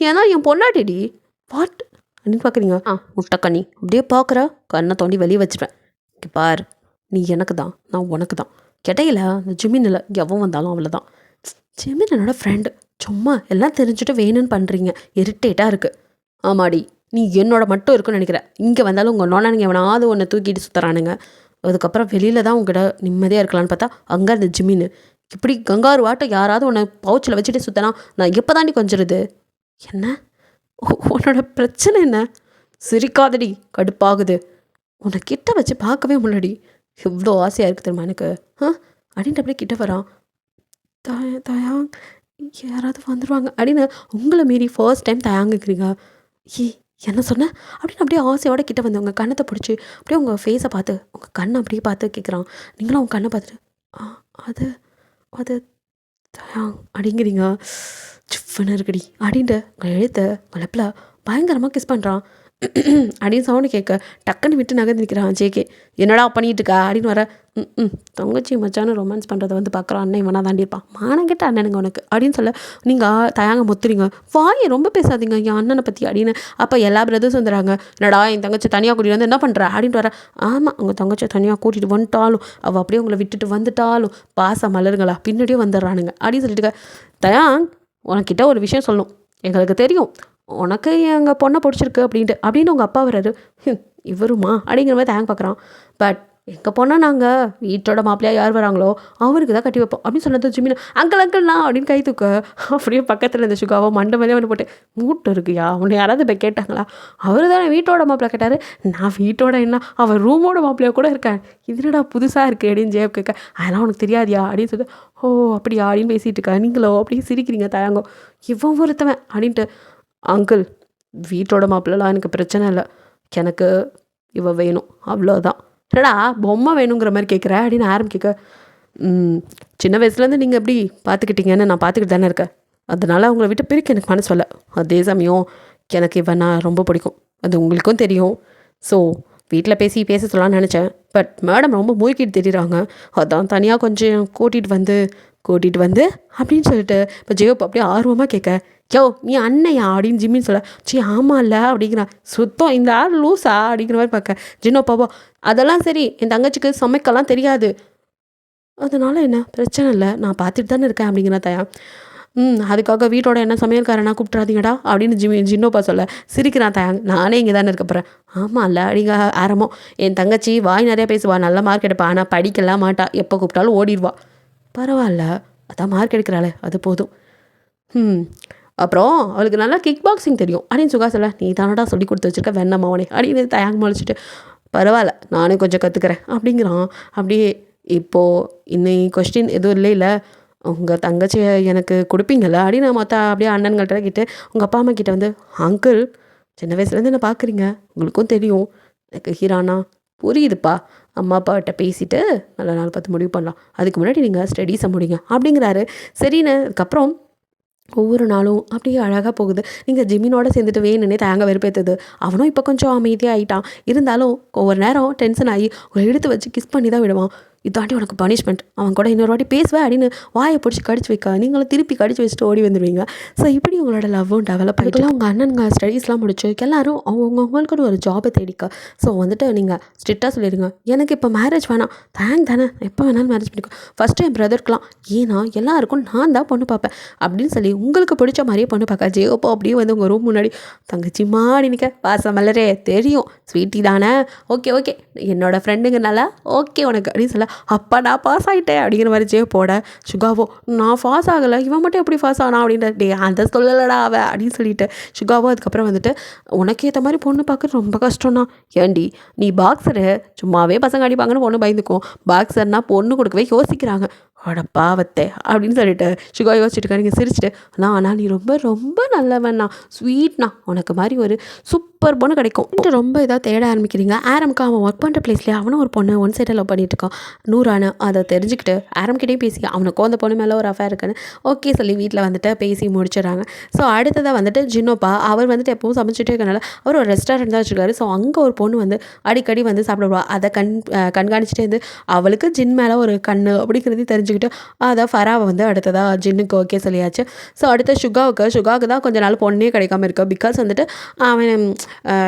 ஏன்னா என் பொண்டாட்டிடி வாட் அப்படின்னு பார்க்குறீங்க. முட்டைக்கண்ணி அப்படியே பார்க்குற, கண்ணை தோண்டி வெளியே வச்சுருவேன். இங்கே பார், நீ எனக்கு தான் நான் உனக்கு தான், கிடையில அந்த ஜிமினில் எவன் வந்தாலும் அவ்வளோதான். ஜிமின் என்னோட ஃப்ரெண்டு, சும்மா எல்லாம் தெரிஞ்சுட்டு வேணும்னு பண்ணுறீங்க, இரிட்டேட்டாக இருக்குது. ஆமாடி நீ என்னோட மட்டும் இருக்குன்னு நினைக்கிறேன், இங்கே வந்தாலும் உங்கள் நோனானுங்க எவனாவது ஒன்று தூக்கிட்டு சுற்றுறானுங்க. அதுக்கப்புறம் வெளியில் தான் உங்கள்கிட்ட நிம்மதியாக இருக்கலான்னு பார்த்தா அங்கே அந்த ஜிமின்னு இப்படி கங்காரு வாட்டம் யாராவது உன்னை பவுச்சில் வச்சுட்டு சுற்றினா நான் எப்போ தாண்டி கொஞ்சிருது. என்ன உன்னோட பிரச்சனை என்ன? சிரிக்காதடி, கடுப்பாகுது, உன்னை கிட்ட வச்சு பார்க்கவே முன்னாடி எவ்வளோ ஆசையாக இருக்குது தெரியுமா எனக்கு அப்படின்ட்டு அப்படியே கிட்ட வரான். தயா யாராவது வந்துடுவாங்க அப்படின்னு உங்களை மீறி ஃபர்ஸ்ட் டைம் தயாங்குக்கிறீங்க. என்ன சொன்னேன் அப்படின்னு அப்படியே ஆசையோட கிட்ட வந்து உங்கள் கண்ணத்தை பிடிச்சி அப்படியே உங்கள் ஃபேஸை பார்த்து உங்கள் கண்ணை அப்படியே பார்த்து கேட்குறான். நீங்களும் உங்கள் கண்ணை பார்த்துட்டு அது அது தயாங் அப்படிங்கிறீங்க. சிஃபன்னு இருக்குடி அப்படின்ட்டு உங்கள் எழுத்த வளப்பில் பயங்கரமாக கிஸ் பண்ணுறான். அப்படின்னு சவுண்டு கேட்க டக்குன்னு விட்டு நகர்ந்து நிற்கிறான் ஜேகே. என்னடா பண்ணிகிட்டு இருக்கா அப்படின்னு வர. தங்கச்சி மச்சானு ரொமான்ஸ் பண்ணுறதை வந்து பார்க்குறான். அண்ணன் இவனா தாண்டி இருப்பான், மானம் கேட்ட அண்ணனுங்க உனக்கு அப்படின்னு சொல்ல நீங்கள் தயாங்க முத்துறீங்க. வாயை ரொம்ப பேசாதீங்க என் அண்ணனை பற்றி அப்படின்னு. அப்போ எல்லா பிரதர்ஸ் வந்துடுறாங்க. என்னடா என் தங்கச்சி தனியாக கூட்டிகிட்டு வந்து என்ன பண்ணுற அப்படின்ட்டு வர. ஆமாம் உங்கள் தங்கச்சி தனியாக கூட்டிகிட்டு வந்துட்டாலும் அவள் அப்படியே உங்களை விட்டுட்டு வந்துட்டாலும் பாச மலருங்களா பின்னாடியே வந்துடுறானுங்க அப்படின்னு சொல்லிட்டு. தயாங் உனக்கிட்ட ஒரு விஷயம் சொல்லணும், எங்களுக்கு தெரியும் உனக்கு எங்கள் பொண்ணை பிடிச்சிருக்கு அப்படின்னு உங்கள் அப்பா வர்றாரு. இவருமா அப்படிங்கிற மாதிரி தேங்க பார்க்குறான். பட் எங்கள் பொண்ணை நாங்கள் வீட்டோட மாப்பிள்ளையாக யார் வராங்களோ அவருக்கு தான் கட்டி வைப்போம் அப்படின்னு சொன்னது ஜிமின். அங்கிள்னா அப்படின்னு கை தூக்க அப்படியே பக்கத்தில் இருந்த சுகாவோ மண்டை மேலே வந்து போட்டு மூட்டை இருக்குயா உன்னை யாராவது இப்போ கேட்டாங்களா, அவர் தானே வீட்டோட மாப்பிள்ளை கேட்டார், நான் வீட்டோட என்ன அவர் ரூமோட மாப்பிள்ளையாக கூட இருக்கேன், இதுடா புதுசாக இருக்குது அப்படின்னு ஜேப் கேட்க. அதெல்லாம் உனக்கு தெரியாதியா அப்படின்னு சொல்லிட்டு ஓ அப்படியா அப்படின்னு பேசிகிட்டு இருக்கா. நீங்களோ அப்படின்னு சிரிக்கிறீங்க. தயாங்கோ இவன் ஒருத்தவன் அப்படின்ட்டு. அங்கிள் வீட்டோட மாப்பிள்ளலாம் எனக்கு பிரச்சனை இல்லை, எனக்கு இவ வேணும் அவ்வளோதான். என்னடா பொம்மை வேணுங்கிற மாதிரி கேட்குற அப்படின்னு ஆரம்பிக்க. சின்ன வயசுலேருந்து நீங்கள் எப்படி பார்த்துக்கிட்டீங்கன்னு நான் பார்த்துக்கிட்டு தானே இருக்கேன், அதனால் அவங்கள விட்டு பிரிக்க எனக்கு மனசு வரல. அதே சமயம் எனக்கு இவன் நான் ரொம்ப பிடிக்கும், அது உங்களுக்கும் தெரியும். ஸோ வீட்டில் பேச சொல்லலாம்னு நினச்சேன். பட் மேடம் ரொம்ப மூழ்கிட்டு தெரியுறாங்க, அதான் தனியாக கொஞ்சம் கூட்டிகிட்டு வந்து அப்படின்னு சொல்லிட்டு இப்போ ஜெயோப் அப்படியே ஆர்வமாக கேட்க. யோ நீ அண்ணையா அப்படின்னு ஜிம்மின்னு சொல்ல. ஆமாம் இல்லை அப்படிங்கிறான். சுத்தம் இந்த ஆள் லூஸா அப்படிங்கிற மாதிரி பார்க்க. ஜின்னோ பாப்பா அதெல்லாம் சரி, என் தங்கச்சிக்கு சமைக்கலாம் தெரியாது, அதனால் என்ன பிரச்சனை இல்லை, நான் பார்த்துட்டு தானே இருக்கேன் அப்படிங்கிற தயா. அதுக்காக வீட்டோட என்ன சமையல்காரனா கூப்பிட்றாதீங்கடா அப்படின்னு ஜின்னோப்பா சொல்ல. சிரிக்கிறான் தயாங். நானே இங்கே தானே இருக்க போகிறேன். ஆமாம் இல்லை அப்படிங்க ஆரம்பம். என் தங்கச்சி வாய் நிறையா பேசுவா, நல்ல மார்க் எடுப்பா, ஆனால் படிக்கலாம் மாட்டா, எப்போ கூப்பிட்டாலும் ஓடிடுவா. பரவாயில்ல அதான் மார்க் எடுக்கிறாளே அது போதும். அப்புறம் அவளுக்கு நல்லா கிக் பாக்ஸிங் தெரியும் அப்படின்னு சுகா சொல்ல. நீ தானடா சொல்லி கொடுத்து வச்சுருக்க வெண்ணமாவனே அப்படின்னு தயாங்க மொழிச்சிட்டு. பரவாயில்ல நானே கொஞ்சம் கற்றுக்கிறேன் அப்படிங்கிறான். அப்படியே இப்போது இன்னும் கொஸ்டின் எதுவும் இல்லை உங்கள் தங்கச்சியை எனக்கு கொடுப்பீங்கள்ல அப்படின்னு மொத்த அப்படியே அண்ணன்கள்ட்ட கிட்ட உங்கள் அப்பா அம்மா கிட்ட வந்து, அங்கிள் சின்ன வயசுலேருந்து என்ன பார்க்குறீங்க, உங்களுக்கும் தெரியும் எனக்கு ஹீரானா புரியுதுப்பா, அம்மா அப்பாட்ட பேசிட்டு நல்ல நாள் பார்த்து முடிவு பண்ணலாம், அதுக்கு முன்னாடி நீங்கள் ஸ்டடீஸை முடிங்க அப்படிங்கிறாரு. சரின்னு அதுக்கப்புறம் ஒவ்வொரு நாளும் அப்படியே அழகாக போகுது. நீங்கள் ஜிமினோட சேர்ந்துட்டு வேணுன்னே தேங்க வெறுப்பேற்றுது. அவனும் இப்போ கொஞ்சம் அமைதியாக ஆகிட்டான். இருந்தாலும் ஒவ்வொரு நேரம் டென்ஷன் ஆகி உங்களை எடுத்து வச்சு கிஸ் பண்ணி தான் விடுவான். இதாண்டி உனக்கு பனிஷ்மெண்ட், அவன் கூட இன்னொரு வாட்டி பேசுவேன் அப்படின்னு வாயை பிடிச்சி கடிச்சு வைக்க, நீங்களும் திருப்பி கடிச்சு வச்சுட்டு ஓடி வந்துடுவீங்க. ஸோ இப்படி உங்களோட லவ்வும் டெவலப் ஆகிட்டு உங்கள் அண்ணனுங்க ஸ்டடீஸ்லாம் முடிச்சு எல்லோரும் அவங்கவுங்களுக்குன்னு ஒரு ஜாபை தேடிக்க. ஸோ வந்துட்டு நீங்கள் ஸ்ட்ரிக்டாக சொல்லிடுங்க, எனக்கு இப்போ மேரேஜ் வேணாம், தேங்க் தானே எப்போ வேணாலும் மேரேஜ் பண்ணிக்கோ, ஃபஸ்ட்டு என் பிரதர்க்கெலாம், ஏன்னா எல்லாருக்கும் நான் தான் பொண்ணு பார்ப்பேன் அப்படின்னு சொல்லி உங்களுக்கு பிடிச்ச மாதிரியே பொண்ணு பார்க்க. ஜேப்போ அப்படியே வந்து உங்கள் ரூம் முன்னாடி தங்கச்சி மாடி நிற்க, வாசம் மலரே தெரியும் ஸ்வீட்டி தானே, ஓகே ஓகே என்னோட ஃப்ரெண்டுங்கனால ஓகே உனக்கு அப்படின்னு சொல்ல, அப்பா நான் பாஸ் ஆகிட்டேன் அப்படிங்கிற மாதிரி ஜே போட, சுகாவோ நான் பாஸ் ஆகலை, இவன் மட்டும் எப்படி பாஸ் ஆனா அப்படின்ற, டே அந்த சொல்லலடா அவன் அப்படின்னு சொல்லிட்டு சுகாவோ அதுக்கப்புறம் வந்துட்டு, உனக்கு ஏற்ற மாதிரி பொண்ணு பார்க்க ரொம்ப கஷ்டம்னா, ஏண்டி நீ பாக்ஸரு சும்மாவே பசங்க அடிப்பாங்கன்னு பொண்ணு பயந்துக்கும், பாக்ஸர்னால் பொண்ணு கொடுக்கவே யோசிக்கிறாங்க, அட பாவத்தை அப்படின்னு சொல்லிட்டு சுகா யோசிச்சுட்டு நீங்கள் சிரிச்சிட்டு, ஆனால் நீ ரொம்ப ரொம்ப நல்லவண்ணா, ஸ்வீட்ண்ணா, உனக்கு மாதிரி ஒரு சூப்பர் பொண்ணு கிடைக்கும் ரொம்ப இதாக தேட ஆரம்பிக்கிறீங்க. ஆரம்க்கு அவன் ஒர்க் பண்ணுற பிளேஸ்லேயே அவனும் ஒரு பொண்ணு ஒன் சைடாக லவ் பண்ணிட்டு இருக்கான். நூறானு அதை தெரிஞ்சுக்கிட்டு ஆரம்கிட்டேயும் பேசி அவனுக்கும் அந்த பொண்ணு மேலே ஒரு அஃபேர் இருக்குன்னு ஓகே சொல்லி வீட்டில் வந்துட்டு பேசி முடிச்சிடறாங்க. ஸோ அடுத்ததாக வந்துட்டு ஜின்னோப்பா அவர் வந்துட்டு எப்பவும் சமைச்சிட்டே இருக்கனால அவர் ஒரு ரெஸ்டாரண்ட் தான் வச்சுருக்காரு. ஸோ அங்கே ஒரு பொண்ணு வந்து அடிக்கடி வந்து சாப்பிடுவா. அதை கண்காணிச்சிட்டே இருந்து அவளுக்கு ஜின் மேலே ஒரு கண்ணு அப்படிங்கிறதையும் தெரிஞ்சுக்கிட்டு அதை ஃபராவை வந்து அடுத்ததாக ஜின்னுக்கு ஓகே சொல்லியாச்சு. ஸோ அடுத்த சுகாவுக்கு தான் கொஞ்ச நாள் பொண்ணே கிடைக்காம இருக்கு. பிகாஸ் வந்துட்டு அவன்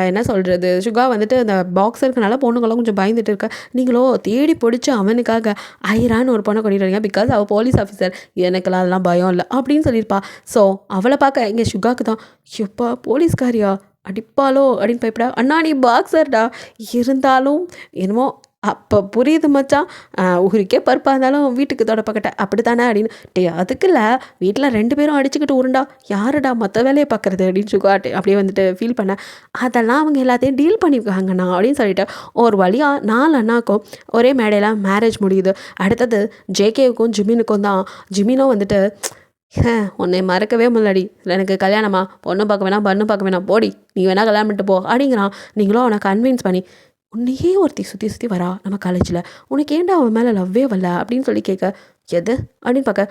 என்ன சொல்கிறது, சுகா வந்துட்டு அந்த பாக்ஸருக்குனால பொண்ணுங்களாம் கொஞ்சம் பயந்துட்டு இருக்க, நீங்களோ தேடி பிடிச்சி அவனுக்காக ஐரான்னு ஒரு பொண்ணை கொண்டுட்டு வரீங்க. பிகாஸ் அவள் போலீஸ் ஆஃபீஸர், எனக்கெல்லாம் அதெல்லாம் பயம் இல்லை அப்படின்னு சொல்லியிருப்பா. ஸோ அவளை பார்க்க இங்கே சுகாவுக்கு தான், எப்பா போலீஸ்காரியா அடிப்பாலோ அப்படின்னு பயப்படா, அண்ணா நீ பாக்ஸர்டா இருந்தாலும் என்னமோ அப்போ புரியுது மச்சான், ஊருக்கே பருப்பாக இருந்தாலும் வீட்டுக்கு தொடப்பக்கட்ட அப்படி தானே அப்படின்னு, டே அதுக்கு இல்லை வீட்டில் 2 பேரும் அடிச்சுக்கிட்டு உருண்டா யாருடா மற்ற வேலையை பார்க்குறது அப்படின்னு சுகாட்டு அப்படியே வந்துட்டு ஃபீல் பண்ணேன். அதெல்லாம் அவங்க எல்லாத்தையும் டீல் பண்ணியிருக்காங்கண்ணா அப்படின்னு சொல்லிட்டு ஒரு வழியாக 4 அண்ணாக்கும் ஒரே மேடையில் மேரேஜ் முடியுது. அடுத்தது ஜேகேவுக்கும் ஜிமினுக்கும் தான். ஜிமினும் வந்துட்டு, உன்னை மறக்கவே முன்னாடி எனக்கு கல்யாணமா, பொண்ணு பார்க்க வேணாம் பண்ணு பார்க்க வேணாம், போடி நீ வேணால் கல்யாணம் பண்ணிட்டு போ அப்படிங்கிறான். நீங்களும் அவனை கன்வின்ஸ் பண்ணி, உன்னையே ஒருத்தி சுற்றி வரா நம்ம காலேஜில், உனக்கு ஏன்டா அவன் மேலே லவ்வே வரல அப்படின்னு சொல்லி கேட்க, எது அப்படின்னு பார்க்க,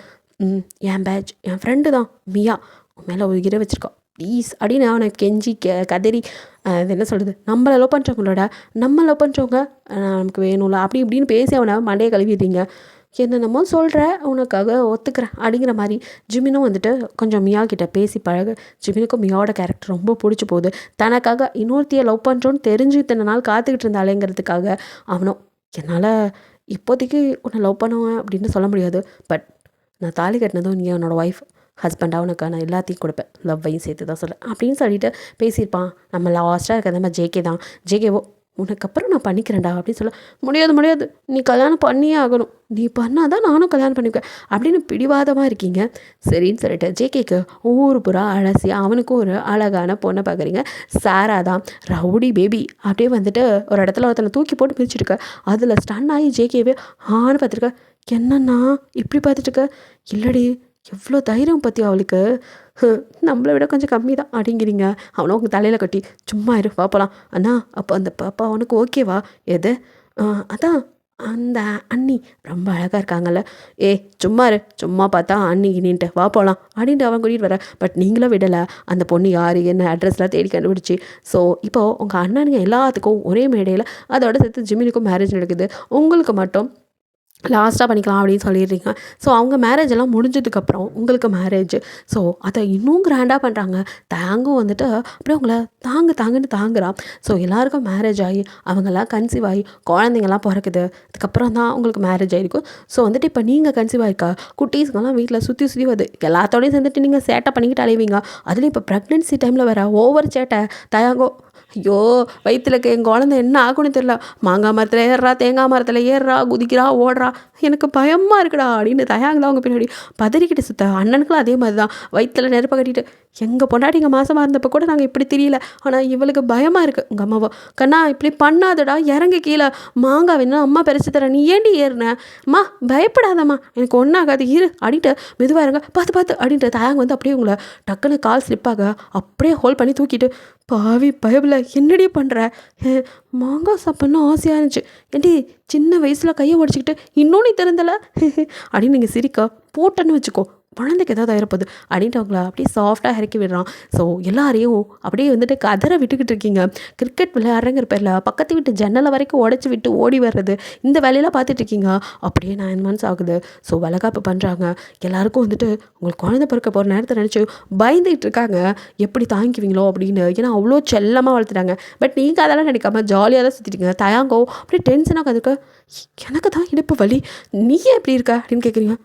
என் பேட்ச் என் ஃப்ரெண்டு தான் மியா, உன் மேலே ஒரு உயிரை வச்சுருக்கா ப்ளீஸ் அப்படின்னு அவனை கெஞ்சி கதறி, அது என்ன சொல்கிறது, நம்மளை லவ் பண்ணுறவங்களோட நம்ம லவ் பண்ணுறவங்க நமக்கு வேணும்ல அப்படி இப்படின்னு பேசி அவனை மண்டையை கழுவிட்டீங்க, என்னென்னமோ சொல்கிற உனக்காக ஒத்துக்கிறேன் அப்படிங்கிற மாதிரி. ஜிமினும் வந்துட்டு கொஞ்சம் மியா கிட்ட பேசி பழக. ஜிமினுக்கும் மியாவோட கேரக்டர் ரொம்ப பிடிச்சி போகுது. தனக்காக இன்னொருத்தியை லவ் பண்ணுறோன்னு தெரிஞ்சு இத்தனை நாள் காத்துக்கிட்டு இருந்தாலேங்கிறதுக்காக அவனும், என்னால் இப்போதைக்கு உன்னை லவ் பண்ணுவேன் அப்படின்னு சொல்ல முடியாது, பட் நான் தாலி கட்டினதும் நீ என்னோடய ஒய்ஃப் ஹஸ்பண்டாக உனக்கு நான் எல்லாத்தையும் கொடுப்பேன், லவ்வையும் சேர்த்து தான் சொல்ல அப்படின்னு சொல்லிட்டு பேசியிருப்பான். நம்ம லாஸ்ட்டாக இருக்கிறத நம்ம ஜேகே தான். ஜேகேவோ உனக்கப்புறம் நான் பண்ணிக்கிறேன்டா அப்படின்னு சொல்ல, முடியாது நீ கல்யாணம் பண்ணியே ஆகணும், நீ பண்ணால் தான் நானும் கல்யாணம் பண்ணிக்குவேன் அப்படின்னு பிடிவாதமாக இருக்கீங்க. சரின்னு சொல்லிட்டு ஜேகேக்கு ஊர் புறா அலசி அவனுக்கும் ஒரு அழகான பொண்ணை பார்க்குறீங்க. சாரா தான் ரவுடி பேபி அப்படியே வந்துட்டு ஒரு இடத்துல ஒருத்தனை தூக்கி போட்டு பிரிச்சுருக்க, அதில் ஸ்டன் ஆகி ஜேகேவே ஆன்னு பார்த்துருக்க, என்னன்னா இப்படி பார்த்துட்டுருக்க, இல்லடி எவ்வளோ தைரியம் பற்றி அவளுக்கு, நம்மளை விட கொஞ்சம் கம்மி தான் அப்படிங்கிறீங்க. அவனை உங்கள் தலையில் கட்டி சும்மா இரு பார்ப்பலாம். அண்ணா அப்போ அந்த பாப்பா அவனுக்கு ஓகேவா, எது அதான் அந்த அண்ணி ரொம்ப அழகாக இருக்காங்கல்ல, சும்மா இரு சும்மா பார்த்தா அண்ணி கிணின்ட்டு வா போகலாம் அப்படின்ட்டு அவன் கூட்டிகிட்டு வர. பட் நீங்களும் விடலை, அந்த பொண்ணு யார் என்ன அட்ரஸ்லாம் தேடி கண்டுபிடிச்சி. ஸோ இப்போது உங்கள் அண்ணனுங்க எல்லாத்துக்கும் ஒரே மேடையில் அதோட சேர்த்து ஜிமினுக்கும் மேரேஜ் நடக்குது, உங்களுக்கு மட்டும் லாஸ்ட்டாக பண்ணிக்கலாம் அப்படின்னு சொல்லிடுறீங்க. ஸோ அவங்க மேரேஜ் எல்லாம் முடிஞ்சதுக்கப்புறம் உங்களுக்கு மேரேஜ். ஸோ அதை இன்னும் கிராண்டாக பண்ணுறாங்க. தேங்கும் வந்துட்டு அப்படியே அவங்கள தாங்குன்னு தாங்குறான். ஸோ எல்லாருக்கும் மேரேஜ் ஆகி அவங்கெல்லாம் கன்சீவ் ஆகி குழந்தைங்கள்லாம் பிறக்குது. அதுக்கப்புறம் தான் உங்களுக்கு மேரேஜ் ஆகிருக்கும். ஸோ வந்துட்டு இப்போ நீங்கள் கன்சீவ் ஆகிருக்கா குட்டீஸ்க்கெல்லாம் வீட்டில் சுற்றி வருது, எல்லாத்தோடையும் சேர்ந்துட்டு நீங்கள் சேட்டை பண்ணிக்கிட்டு அலைவீங்க. அதுலேயும் இப்போ ப்ரெக்னென்சி டைமில் வேறு ஓவர் சேட்டை. தயாங்கோ ஐயோ வயிற்றுல இருக்க என் குழந்தை என்ன ஆகும்னு தெரியல, மாங்காய் மரத்தில் ஏறுறா, தேங்காய் மரத்தில் ஏறுறா, குதிக்கிறா, ஓடுறா, எனக்கு பயமாக இருக்குடா அப்படின்னு தயாங்க தான் அவங்க பின்னாடி பதறிக்கிட்டு சுத்த. அண்ணனுக்குலாம் அதே மாதிரி தான் வயிற்றுல நெருப்ப கட்டிட்டு. எங்கள் பொண்டாட்டி இங்கே மாசமாக இருந்தப்போ கூட நாங்கள் இப்படி தெரியல, ஆனால் இவளுக்கு பயமாக இருக்குது. உங்கள் அம்மாவோ கண்ணா இப்படி பண்ணாதடா, இறங்கி கீழே மாங்காய் வேணும் அம்மா பறிச்சு தரேன், நீ ஏண்டி ஏறின அம்மா, பயப்படாதம்மா, எனக்கு ஒன்றாகாது இரு அப்படின்ட்டு மெதுவாக இருங்க, பார்த்து பார்த்து அப்படின்ட்டு தயாங்க வந்து அப்படியே உங்களை டக்குன்னு கால் ஸ்லிப்பாக அப்படியே ஹோல்ட் பண்ணி தூக்கிட்டு, பாவி பயபில் என்னடி பண்ணுற, மாங்காய் சாப்பிட்ணும் ஆசையாக இருந்துச்சு, ஏண்டி சின்ன வயசில் கையை உடச்சிக்கிட்டு இன்னும் நீ திறந்தலை அப்படின்னு நீங்கள் சிரிக்க போட்டேன்னு வச்சுக்கோ, குழந்தைக்கு ஏதாவது ஆயிரப்போகுது அப்படின்ட்டு அவங்கள அப்படியே சாஃப்டாக இறக்கி விடுறான். ஸோ எல்லாரையும் அப்படியே வந்துட்டு கதற விட்டுக்கிட்டு இருக்கீங்க. கிரிக்கெட் விளையாடுறங்கிற பேரில் பக்கத்து வீட்டு ஜன்னலை வரைக்கும் உடச்சி விட்டு ஓடி வர்றது, இந்த வேலையெல்லாம் பார்த்துட்ருக்கீங்க. அப்படியே 9 months ஆகுது. ஸோ வளகாப்பு பண்ணுறாங்க. எல்லாருக்கும் வந்துட்டு உங்களுக்கு குழந்தை பிறக்க போகிற நேரத்தை நினச்சி பயந்துகிட்டு இருக்காங்க, எப்படி தாங்கிக்குவீங்களோ அப்படின்னு. ஏன்னா அவ்வளோ செல்லமாக வளர்த்துட்டாங்க. பட் நீங்கள் அதெல்லாம் நினைக்காம ஜாலியாக தான் சுற்றிட்டீங்க. தயாங்கோ அப்படியே டென்ஷனாக கற்றுக்க, எனக்கு தான் இடுப்பு வலி, நீ ஏன் எப்படி இருக்க அப்படின்னு கேட்குறீங்க.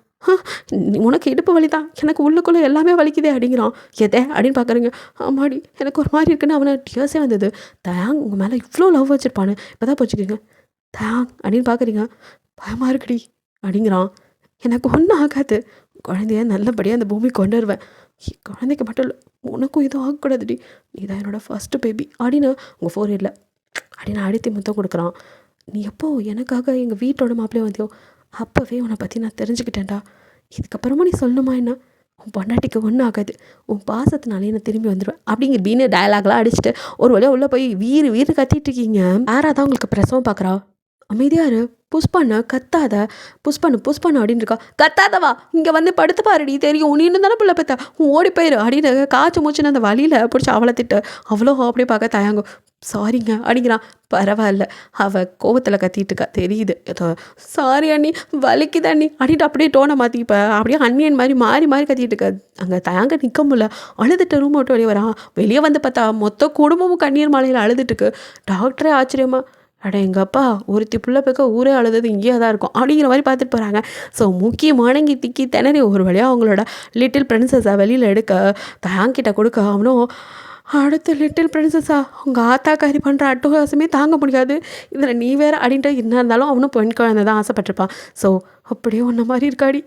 உனக்கு இடுப்பு வலி தான், எனக்கு உள்ளுக்குள்ளே எல்லாமே வலிக்குதே அப்படிங்கிறான். எதே அப்படின்னு பார்க்குறீங்க. ஆமாடி எனக்கு ஒரு மாதிரி இருக்குன்னு அவனை டியர்ஸே வந்தது. தயாங் உங்கள் மேலே இவ்வளோ லவ் வச்சுருப்பானு இப்போ தான் போச்சுக்கோங்க தயாங் அப்படின்னு பார்க்குறீங்க. பயமாக இருக்குடி அப்படிங்கிறான். எனக்கு ஒன்றும் ஆகாது, குழந்தைய நல்லபடியாக அந்த பூமி கொண்டு வருவேன், குழந்தைக்கு மட்டும் இல்லை உனக்கும் எதுவும் ஆகக்கூடாதுடி, நீ தான் என்னோடய ஃபஸ்ட்டு பேபி அப்படின்னு உங்கள் 4 அப்படின்னு அழுத்தி முத்தம் கொடுக்குறான். நீ எப்போ எனக்காக எங்கள் வீட்டோட மாப்பிள்ளையே வந்தியோ அப்போவே உன்னை பற்றி நான் தெரிஞ்சுக்கிட்டேன்டா, இதுக்கப்புறமா நீ சொல்லணுமா என்ன, உன் பொண்டாட்டிக்கு ஒன்றும் ஆகாது, உன் பாசத்தினாலே நான் திரும்பி வந்துடுவேன் அப்படிங்கிற பீனு டயலாக்லாம் அடிச்சுட்டு ஒரு வழியாக உள்ளே போய் வீறு வீறு கத்திட்டு இருக்கீங்க. யாராக தான் உங்களுக்கு பிரசவம் பார்க்குறா, அமைதியாரு, புஷ் பண்ண கத்தாத, புஷ் பண்ணு அப்படின்னு இருக்கா. கத்தாதவா இங்கே வந்து படுத்து பாருடி, தெரியும் நீ இன்னும் தானே பிள்ளை பெத்தா, ஓடி போயிரு அப்படின்னு காய்ச்சி மூச்சுன்னு அந்த வழியில் பிடிச்சி அவளை திட்டு. அவ்வளோ அப்படியே பார்க்க தயாங்க. சாரிங்க அப்படிங்கிறான். பரவாயில்ல, அவள் கோவத்தில் கத்திட்டு இருக்கா தெரியுது. ஏதோ சாரி அண்ணி, வலிக்குது அண்ணி அப்படின்ட்டு அப்படியே டோனை மாற்றிப்ப அப்படியே அண்ணியன் மாதிரி மாறி மாறி கத்திட்டு இருக்கா. அங்கே தயாங்க நிற்க முடியல, அழுதுட்டு ரூம் விட்டு வெளியே வரான். வெளியே வந்து பார்த்தா மொத்த குடும்பமும் கண்ணீர் மாலையில் அழுதுட்டுருக்கு. டாக்டரே ஆச்சரியமா, அட எங்கள் அப்பா ஒருத்தி புள்ள பேக்க ஊரே அழுதது இங்கேயே தான் இருக்கும் அப்படிங்கிற மாதிரி பார்த்துட்டு போகிறாங்க. ஸோ முக்கியமானங்கி திக்கி திணறி ஒரு வழியாக அவங்களோட லிட்டில் பிரின்சஸை வெளியில் எடுக்க தயாங்கிட்ட கொடுக்க, அவனும் அடுத்த லிட்டில் பிரின்சஸா உங்கள் ஆத்தாக்காரி பண்ணுற அட்டகாசமே தாங்க முடியாது, இதில் நீ வேறு அப்படின்ட்டு என்ன இருந்தாலும் அவனும் பெண் குழந்தை தான் ஆசைப்பட்டிருப்பான். ஸோ அப்படியே உன்ன மாதிரி இருக்காடி,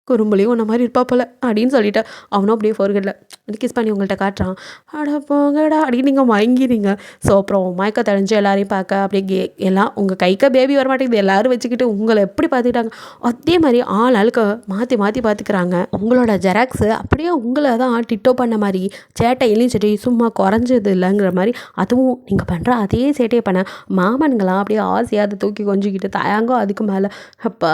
குறும்புலையும் உன்ன மாதிரி இருப்பா போல அப்படின்னு சொல்லிட்டு அவனும் அப்படியே ஃபோர்கெட்டில் கிஸ் பண்ணி உங்கள்கிட்ட காட்டுறான். அட போங்கடா அப்படின்னு நீங்கள் மயங்கிறீங்க. ஸோ அப்புறம் மயக்க தெளிஞ்சு எல்லாரையும் பார்க்க அப்படியே எல்லாம் உங்கள் கைக்க பேபி வர மாட்டேங்குது, எல்லோரும் வச்சுக்கிட்டு உங்களை எப்படி பார்த்துக்கிட்டாங்க அதே மாதிரி ஆளுக்கு மாற்றி மாற்றி பார்த்துக்கிறாங்க. உங்களோட ஜெராக்ஸு அப்படியே உங்களை தான் டிட்டோ பண்ண மாதிரி சேட்டையிலையும் சரி சும்மா குறைஞ்சது இல்லைங்கிற மாதிரி அதுவும் நீங்கள் பண்ணுற அதே சேட்டையை பண்ண மாமன்களாம் அப்படியே ஆசையாக அதை தூக்கி கொஞ்சிக்கிட்டு தயாங்கோ அதுக்கு மேலே அப்பா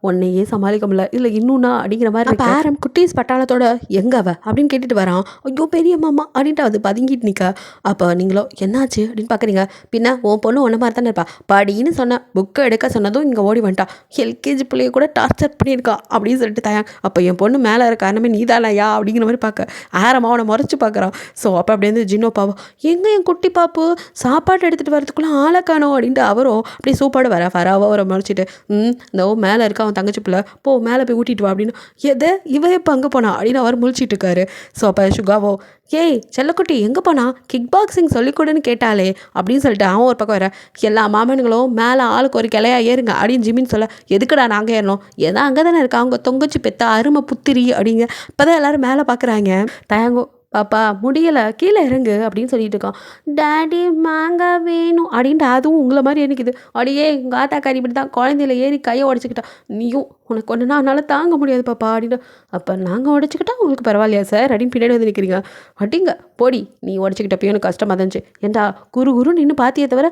உன்னையே சமாளிக்க முடியல இல்லை இன்னும்னா அப்படிங்கிற மாதிரி பேரம் குட்டீஸ் பட்டாளத்தோட எங்க அவ அப்படின்னு கேட்டுட்டு வரான். ஐயோ பெரிய மாமா அப்படின்ட்டு அது பதுங்கிட்டு நிற்க. அப்போ நீங்களோ என்னாச்சு அப்படின்னு பார்க்குறீங்க. பின்ன உன் பொண்ணு ஒன்று மாதிரி தானே இருப்பா, படின்னு சொன்ன புக்கை எடுக்க சொன்னதும் இங்கே ஓடி வந்துட்டா, எல்கேஜி பிள்ளைய கூட டார்ச்சர் பண்ணியிருக்கா அப்படின்னு சொல்லிட்டு தயாங். அப்போ என் பொண்ணு மேலே இருக்க காரணமே நீ தானையா அப்படிங்கிற மாதிரி பார்க்க ஆரமாக அவனை முறைச்சி பார்க்குறான். ஸோ அப்போ அப்படி வந்து ஜின்னோ பாவம் எங்கே என் குட்டி பாப்பு சாப்பாடு எடுத்துகிட்டு வரதுக்குள்ளே ஆளை காணோம் அப்படின்ட்டு அவரும் அப்படியே சூப்பாடு வராவோ அவரை முறைச்சிட்டு இந்த மேலே இருக்க அவன் தங்கச்சி பிள்ளை போ மேலே போய் ஊட்டிட்டு வா அப்படின்னு. எதை இவ எப்போ அங்கே போனா அப்படின்னு அவர் முழிச்சிட்டு இருக்காரு. ஸோ அப்போ சுகாவோ ஏய் செல்லக்குட்டி எங்கே போனா, கிக் பாக்ஸிங் சொல்லிக்கூடன்னு கேட்டாலே அப்படின்னு சொல்லிட்டு அவன் ஒரு பக்கம் வர. எல்லா மாமனுங்களும் மேலே ஆளுக்கு ஒரு கிளையா ஏறுங்க அப்படின்னு ஜிமின்னு சொல்ல, எதுக்குடா நாங்கள் ஏறணும், ஏதா அங்கே தானே இருக்கா அவங்க தொங்கச்சி பெத்த அருமை புத்திரி அப்படிங்க. இப்போ தான் எல்லோரும் மேலே பார்க்குறாங்க. தயங்கோ பாப்பா முடியலை கீழே இறங்கு அப்படின்னு சொல்லிட்டு இருக்கான். டேடி மாங்காய் வேணும் அப்படின்ட்டு அதுவும் உங்களை மாதிரி ஏறிக்குது. அப்படியே எங்கள் ஆத்தாக்காரி இப்படி தான் குழந்தையில ஏறி கையை உடச்சிக்கிட்டா, நீயும் உனக்கு ஒன்றுனா அதனால தாங்க முடியாது பாப்பா அப்படின்னு. அப்போ நாங்கள் உடச்சிக்கிட்டா உங்களுக்கு பரவாயில்லையா சார் அப்படின்னு பின்னாடி வந்து நிற்கிறீங்க. அடிங்க போடி, நீ உடச்சிக்கிட்டப்போ எனக்கு கஷ்டமாக இருந்துச்சு, ஏண்டா குரு நின்று பார்த்தியே தவிர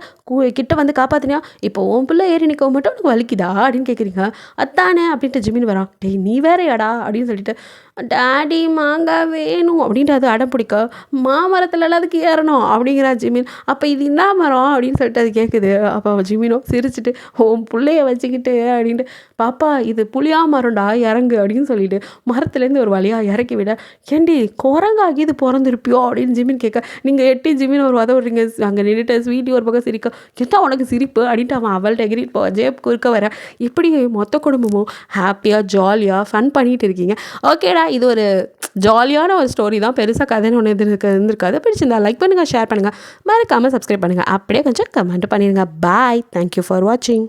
கிட்ட வந்து காப்பாற்றினியா, இப்போ உன் பிள்ளை ஏறி நிற்க மட்டும் உனக்கு வலிக்குதா அப்படின்னு கேட்குறீங்க. அத்தானே அப்படின்ட்டு ஜிமின் வரான். டேய் நீ வேறையாடா அப்படின்னு சொல்லிட்டு டேடி மாங்காய் வேணும் அப்படின்ட்டு அது அடம் பிடிக்க, மாமரத்துலலாம் அதுக்கு ஏறணும் அப்படிங்கிறா ஜிமின். அப்போ இது என்ன மரம் அப்படின்னு சொல்லிட்டு அது கேட்குது. அப்போ ஜிமினோ சிரிச்சுட்டு உன் பிள்ளைய வச்சுக்கிட்டு அப்படின்ட்டு, பாப்பா இது புளியா மரம்டா இறங்கு அப்படின்னு சொல்லிட்டு மரத்துலேருந்து ஒரு வழியாக இறக்கி விட, ஏண்டி குரங்காகி இது பிறந்திருப்பியோ அப்படின்னு ஜிமின் கேட்க, நீங்கள் எட்டி ஜிமின் ஒரு உதவுறீங்க. அங்கே நின்றுட்டு ஸ்வீட்டி ஒரு பக்கம் சிரிக்க, எத்தா உனக்கு சிரிப்பு அப்படின்ட்டு அவன் அவள்கிட்ட எகிரிட்டு போ ஜேப் குறுக்க வர. இப்படி மொத்த குடும்பமும் ஹாப்பியாக ஜாலியாக ஃபன் பண்ணிகிட்டு இருக்கீங்க. ஓகேடா இது ஒரு ஜாலியான ஒரு ஸ்டோரி தான், பெருசாக கதைன்னு ஒன்று இருந்திருக்காது. பிடிச்சிருந்தா லைக் பண்ணுங்கள், ஷேர் பண்ணுங்கள், மறக்காமல் சப்ஸ்கிரைப் பண்ணுங்கள். அப்படியே கொஞ்சம் கமெண்ட் பண்ணிடுங்க. பாய். தேங்க்யூ ஃபார் வாட்சிங்.